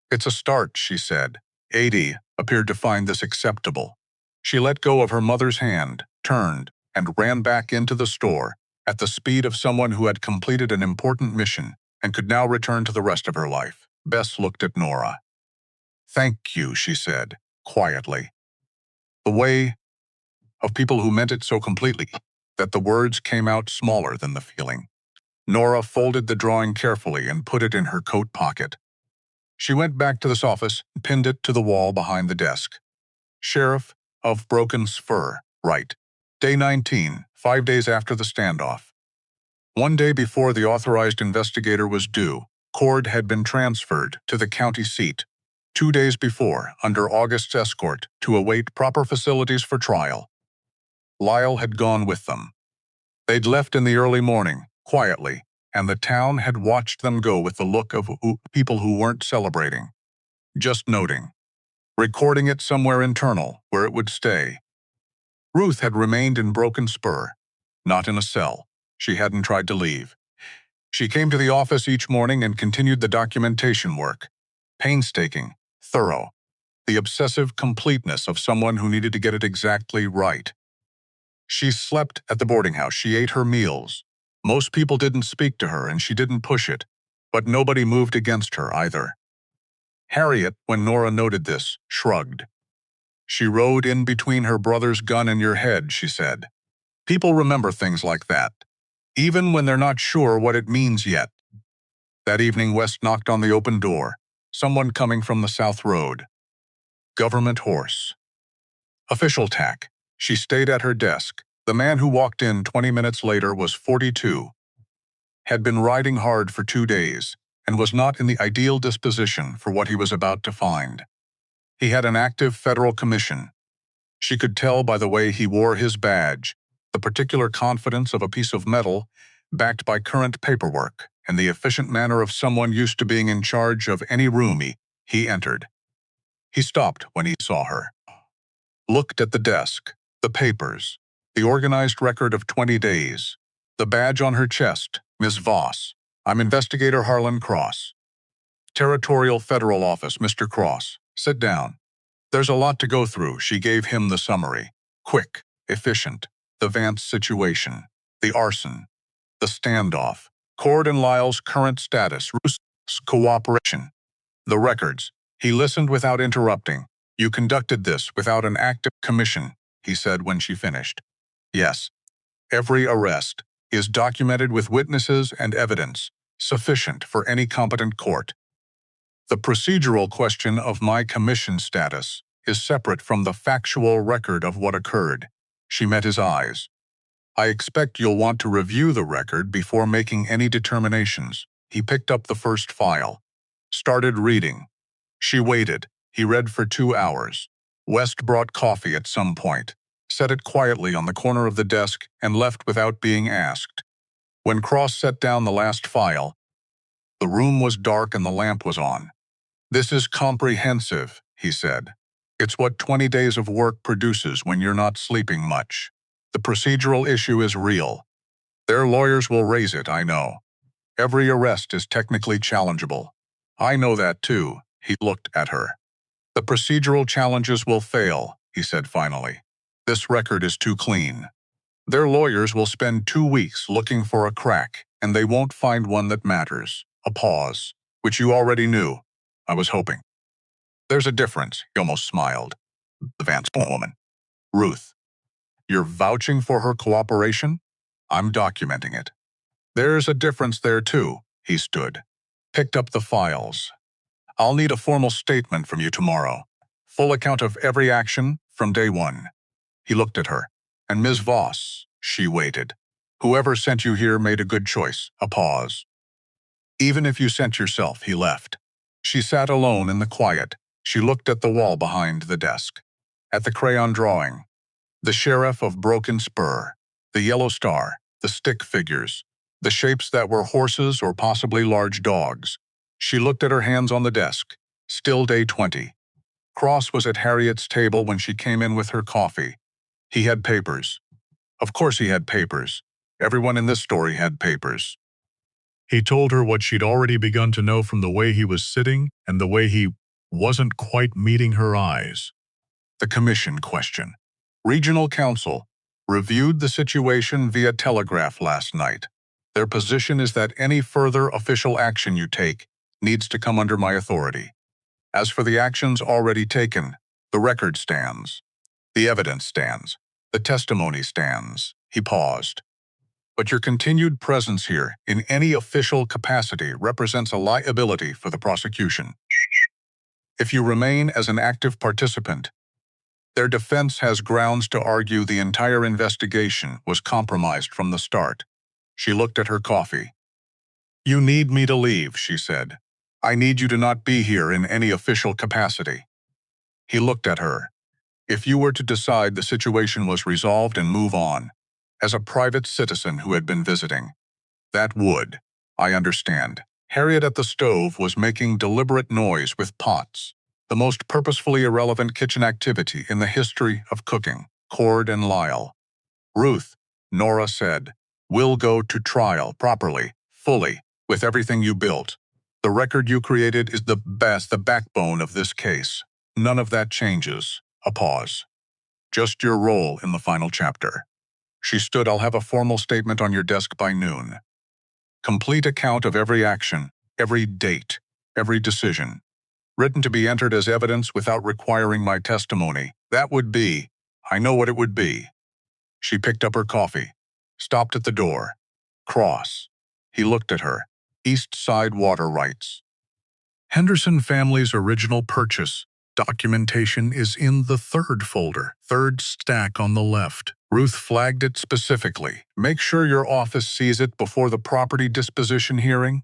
"It's a start," she said. Addie appeared to find this acceptable. She let go of her mother's hand, turned, and ran back into the store at the speed of someone who had completed an important mission and could now return to the rest of her life. Bess looked at Nora. "Thank you," she said, quietly. The way of people who meant it so completely that the words came out smaller than the feeling. Nora folded the drawing carefully and put it in her coat pocket. She went back to this office and pinned it to the wall behind the desk. "Sheriff of Broken Spur, right. Day 19, 5 days after the standoff." 1 day before the authorized investigator was due, Cord had been transferred to the county seat. 2 days before, under August's escort, to await proper facilities for trial. Lyle had gone with them. They'd left in the early morning, quietly, and the town had watched them go with the look of people who weren't celebrating. Just noting. Recording it somewhere internal, where it would stay. Ruth had remained in Broken Spur, not in a cell. She hadn't tried to leave. She came to the office each morning and continued the documentation work. Painstaking, thorough, the obsessive completeness of someone who needed to get it exactly right. She slept at the boarding house. She ate her meals, Most people didn't speak to her and she didn't push it, but nobody moved against her either. Harriet, when Nora noted this, shrugged. She rode in between her brother's gun and your head, she said. People remember things like that, even when they're not sure what it means yet. That evening, West knocked on the open door. Someone coming from the South Road. Government horse. Official tack. She stayed at her desk. The man who walked in 20 minutes later was 42, had been riding hard for 2 days, and was not in the ideal disposition for what he was about to find. He had an active federal commission. She could tell by the way he wore his badge, the particular confidence of a piece of metal backed by current paperwork, and the efficient manner of someone used to being in charge of any room he entered. He stopped when he saw her. Looked at the desk, the papers, the organized record of 20 days, the badge on her chest, Ms. Voss. I'm Investigator Harlan Cross. Territorial Federal Office, Mr. Cross. Sit down. There's a lot to go through. She gave him the summary. Quick, efficient, the Vance situation, the arson, the standoff, Cord and Lyle's current status, Roost's cooperation, the records. He listened without interrupting. You conducted this without an active commission, he said when she finished. Yes. Every arrest is documented with witnesses and evidence, sufficient for any competent court. The procedural question of my commission status is separate from the factual record of what occurred. She met his eyes. I expect you'll want to review the record before making any determinations. He picked up the first file. Started reading. She waited. He read for 2 hours. West brought coffee at some point, set it quietly on the corner of the desk, and left without being asked. When Cross set down the last file, the room was dark and the lamp was on. This is comprehensive, he said. It's what 20 days of work produces when you're not sleeping much. The procedural issue is real. Their lawyers will raise it, I know. Every arrest is technically challengeable. I know that too. He looked at her. The procedural challenges will fail, he said finally. This record is too clean. Their lawyers will spend 2 weeks looking for a crack, and they won't find one that matters. A pause, which you already knew. I was hoping. There's a difference, he almost smiled. The Vance woman. Ruth. You're vouching for her cooperation? I'm documenting it. There's a difference there too, he stood. Picked up the files. I'll need a formal statement from you tomorrow. Full account of every action from day one. He looked at her. And Ms. Voss, she waited. Whoever sent you here made a good choice. A pause. Even if you sent yourself, he left. She sat alone in the quiet. She looked at the wall behind the desk. At the crayon drawing. The sheriff of Broken Spur. The yellow star. The stick figures. The shapes that were horses or possibly large dogs. She looked at her hands on the desk. Still day 20. Cross was at Harriet's table when she came in with her coffee. He had papers. Of course he had papers. Everyone in this story had papers. He told her what she'd already begun to know from the way he was sitting and the way he wasn't quite meeting her eyes. The commission question. Regional Council reviewed the situation via telegraph last night. Their position is that any further official action you take needs to come under my authority. As for the actions already taken, the record stands. The evidence stands. The testimony stands. He paused. But your continued presence here in any official capacity represents a liability for the prosecution. If you remain as an active participant, their defense has grounds to argue the entire investigation was compromised from the start. She looked at her coffee. You need me to leave, she said. I need you to not be here in any official capacity. He looked at her. If you were to decide the situation was resolved and move on, as a private citizen who had been visiting, that would, I understand. Harriet at the stove was making deliberate noise with pots, the most purposefully irrelevant kitchen activity in the history of cooking. Cord and Lyle. Ruth, Nora said, we'll go to trial properly, fully, with everything you built. The record you created is the backbone of this case. None of that changes. A pause. Just your role in the final chapter. She stood. I'll have a formal statement on your desk by noon. Complete account of every action, every date, every decision. Written to be entered as evidence without requiring my testimony. That would be, I know what it would be. She picked up her coffee, stopped at the door. Cross. He looked at her. East Side Water Rights. Henderson family's original purchase. Documentation is in the third folder, third stack on the left. Ruth flagged it specifically. Make sure your office sees it before the property disposition hearing.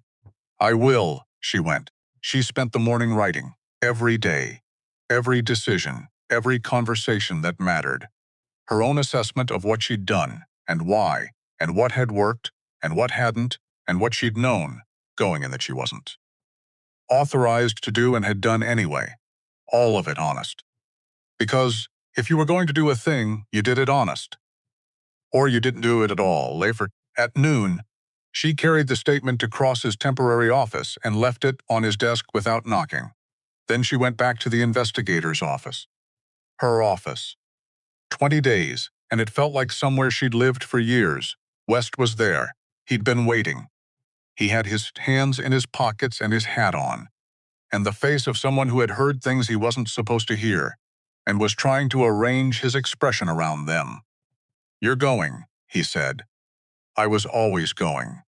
I will, she went. She spent the morning writing. Every day. Every decision. Every conversation that mattered. Her own assessment of what she'd done, and why, and what had worked, and what hadn't, and what she'd known, going in that she wasn't authorized to do and had done anyway. All of it honest. Because if you were going to do a thing, you did it honest. Or you didn't do it at all. Later, at noon, she carried the statement to Cross's temporary office and left it on his desk without knocking. Then she went back to the investigator's office. Her office. 20 days, and it felt like somewhere she'd lived for years. West was there. He'd been waiting. He had his hands in his pockets and his hat on, and the face of someone who had heard things he wasn't supposed to hear, and was trying to arrange his expression around them. You're going, he said. I was always going.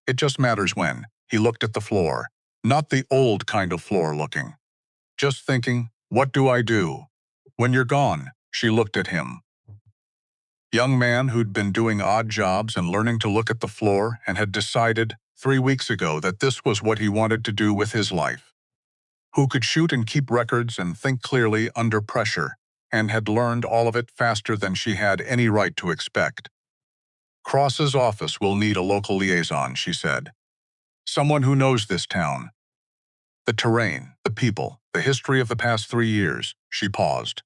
It just matters when. He looked at the floor. Not the old kind of floor looking. Just thinking, what do I do? When you're gone, she looked at him. Young man who'd been doing odd jobs and learning to look at the floor and had decided 3 weeks ago that this was what he wanted to do with his life. Who could shoot and keep records and think clearly under pressure, and had learned all of it faster than she had any right to expect. Cross's office will need a local liaison, she said. Someone who knows this town. The terrain, the people, the history of the past 3 years. She paused.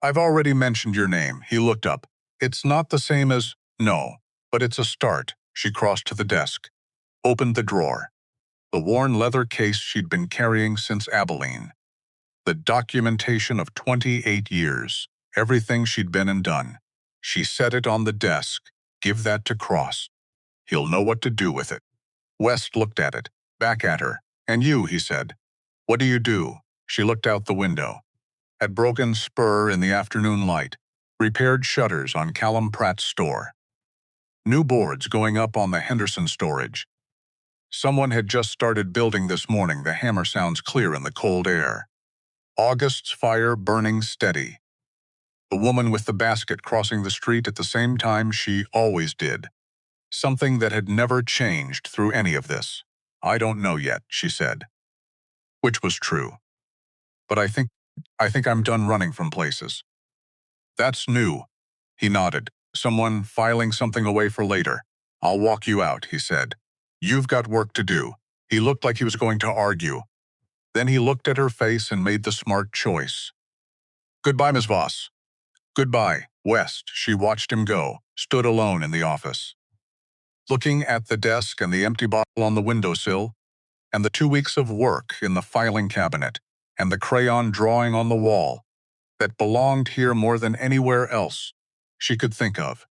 I've already mentioned your name. He looked up. It's not the same as, no, but it's a start. She crossed to the desk, opened the drawer. The worn leather case she'd been carrying since Abilene. The documentation of 28 years, everything she'd been and done. She set it on the desk. Give that to Cross. He'll know what to do with it. West looked at it, back at her. And you, he said. What do you do? She looked out the window. At Broken Spur in the afternoon light. Repaired shutters on Callum Pratt's store. New boards going up on the Henderson storage. Someone had just started building this morning. The hammer sounds clear in the cold air. August's fire burning steady. The woman with the basket crossing the street at the same time she always did. Something that had never changed through any of this. I don't know yet, she said. Which was true. But I think I'm done running from places. That's new. He nodded. Someone filing something away for later. I'll walk you out, he said. You've got work to do. He looked like he was going to argue. Then he looked at her face and made the smart choice. Goodbye, Ms. Voss. Goodbye, West. She watched him go, stood alone in the office. Looking at the desk and the empty bottle on the windowsill, and the 2 weeks of work in the filing cabinet, and the crayon drawing on the wall, that belonged here more than anywhere else she could think of.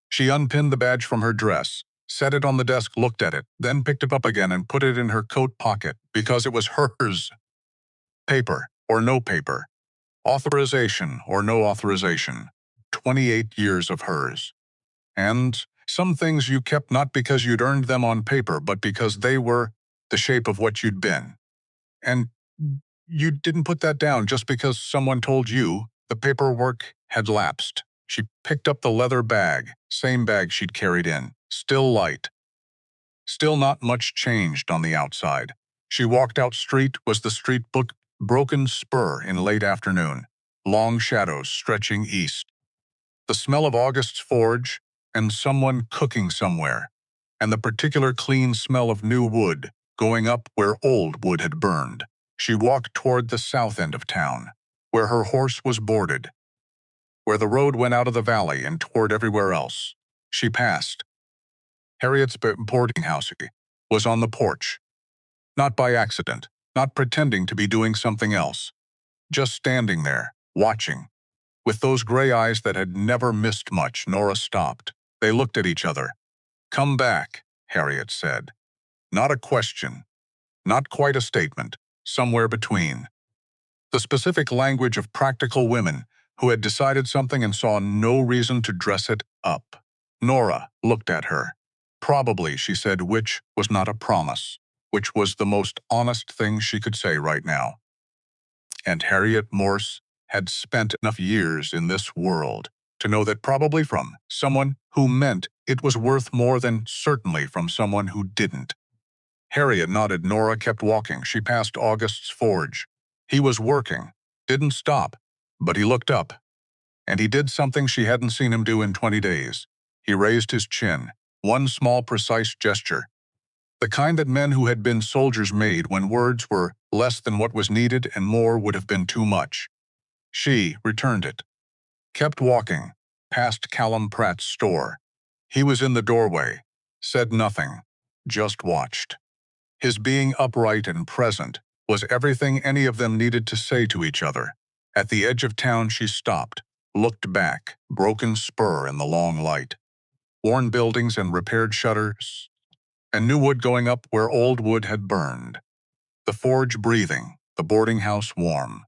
She unpinned the badge from her dress, set it on the desk, looked at it, then picked it up again and put it in her coat pocket because it was hers. Paper or no paper. Authorization or no authorization. 28 years of hers. And some things you kept not because you'd earned them on paper, but because they were the shape of what you'd been. And you didn't put that down just because someone told you the paperwork had lapsed. She picked up the leather bag, same bag she'd carried in, still light. Still not much changed on the outside. She walked out. Street was the street book Broken Spur in late afternoon, long shadows stretching east. The smell of August's forge and someone cooking somewhere, and the particular clean smell of new wood going up where old wood had burned. She walked toward the south end of town, where her horse was boarded, where the road went out of the valley and toward everywhere else. She passed. Harriet's boarding house was on the porch. Not by accident, not pretending to be doing something else. Just standing there, watching. With those gray eyes that had never missed much, Nora stopped. They looked at each other. "Come back," Harriet said. Not a question, not quite a statement, somewhere between. The specific language of practical women who had decided something and saw no reason to dress it up. Nora looked at her. Probably, she said, which was not a promise, which was the most honest thing she could say right now. And Harriet Morse had spent enough years in this world to know that probably from someone who meant it was worth more than certainly from someone who didn't. Harriet nodded. Nora kept walking. She passed August's forge. He was working, didn't stop, but he looked up. And he did something she hadn't seen him do in 20 days. He raised his chin, one small precise gesture. The kind that men who had been soldiers made when words were less than what was needed and more would have been too much. She returned it. Kept walking, past Callum Pratt's store. He was in the doorway, said nothing, just watched. His being upright and present was everything any of them needed to say to each other. At the edge of town she stopped, looked back, broken spur in the long light. Worn buildings and repaired shutters, and new wood going up where old wood had burned. The forge breathing, the boarding house warm.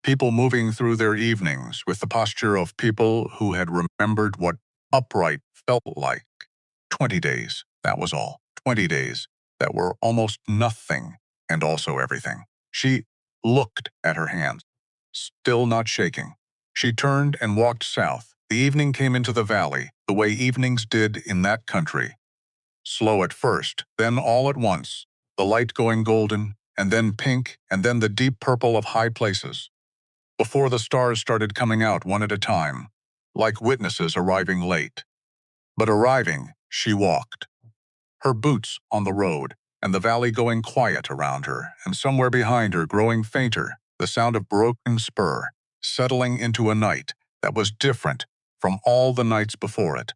People moving through their evenings with the posture of people who had remembered what upright felt like. 20 days, that was all. 20 days that were almost nothing and also everything. She looked at her hands, still not shaking. She turned and walked south. The evening came into the valley, the way evenings did in that country. Slow at first, then all at once, the light going golden, and then pink, and then the deep purple of high places. Before the stars started coming out one at a time, like witnesses arriving late. But arriving, she walked. Her boots on the road, and the valley going quiet around her, and somewhere behind her growing fainter, the sound of broken spur, settling into a night that was different from all the nights before it.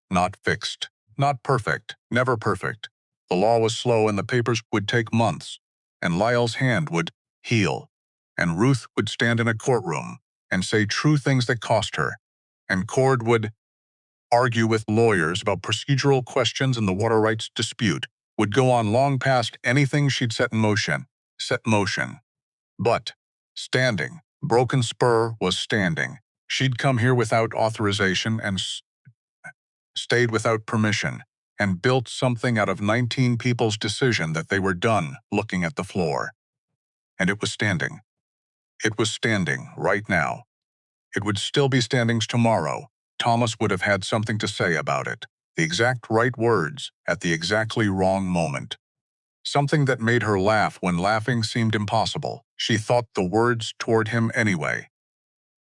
Not fixed, not perfect, never perfect. The law was slow and the papers would take months, and Lyle's hand would heal, and Ruth would stand in a courtroom and say true things that cost her, and Cord would argue with lawyers about procedural questions in the water rights dispute, would go on long past anything she'd set motion. But, standing, broken spur was standing. She'd come here without authorization and stayed without permission, and built something out of 19 people's decision that they were done looking at the floor. And it was standing. It was standing right now. It would still be standing tomorrow. Thomas would have had something to say about it, the exact right words at the exactly wrong moment. Something that made her laugh when laughing seemed impossible. She thought the words toward him anyway.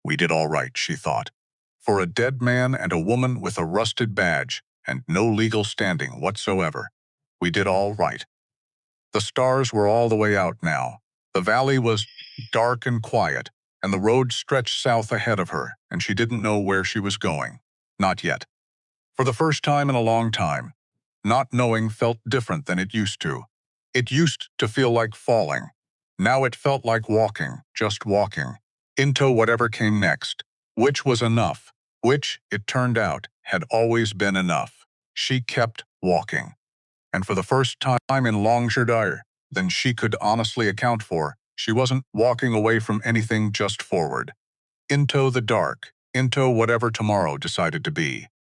We did all right, she thought. For a dead man and a woman with a rusted badge and no legal standing whatsoever. We did all right. The stars were all the way out now. The valley was dark and quiet, and the road stretched south ahead of her, and she didn't know where she was going. Not yet. For the first time in a long time, not knowing felt different than it used to. It used to feel like falling. Now it felt like walking, just walking, into whatever came next, which was enough, which, it turned out, had always been enough. She kept walking. And for the first time in longer than she could honestly account for, she wasn't walking away from anything, just forward. Into the dark, into whatever tomorrow decided to be.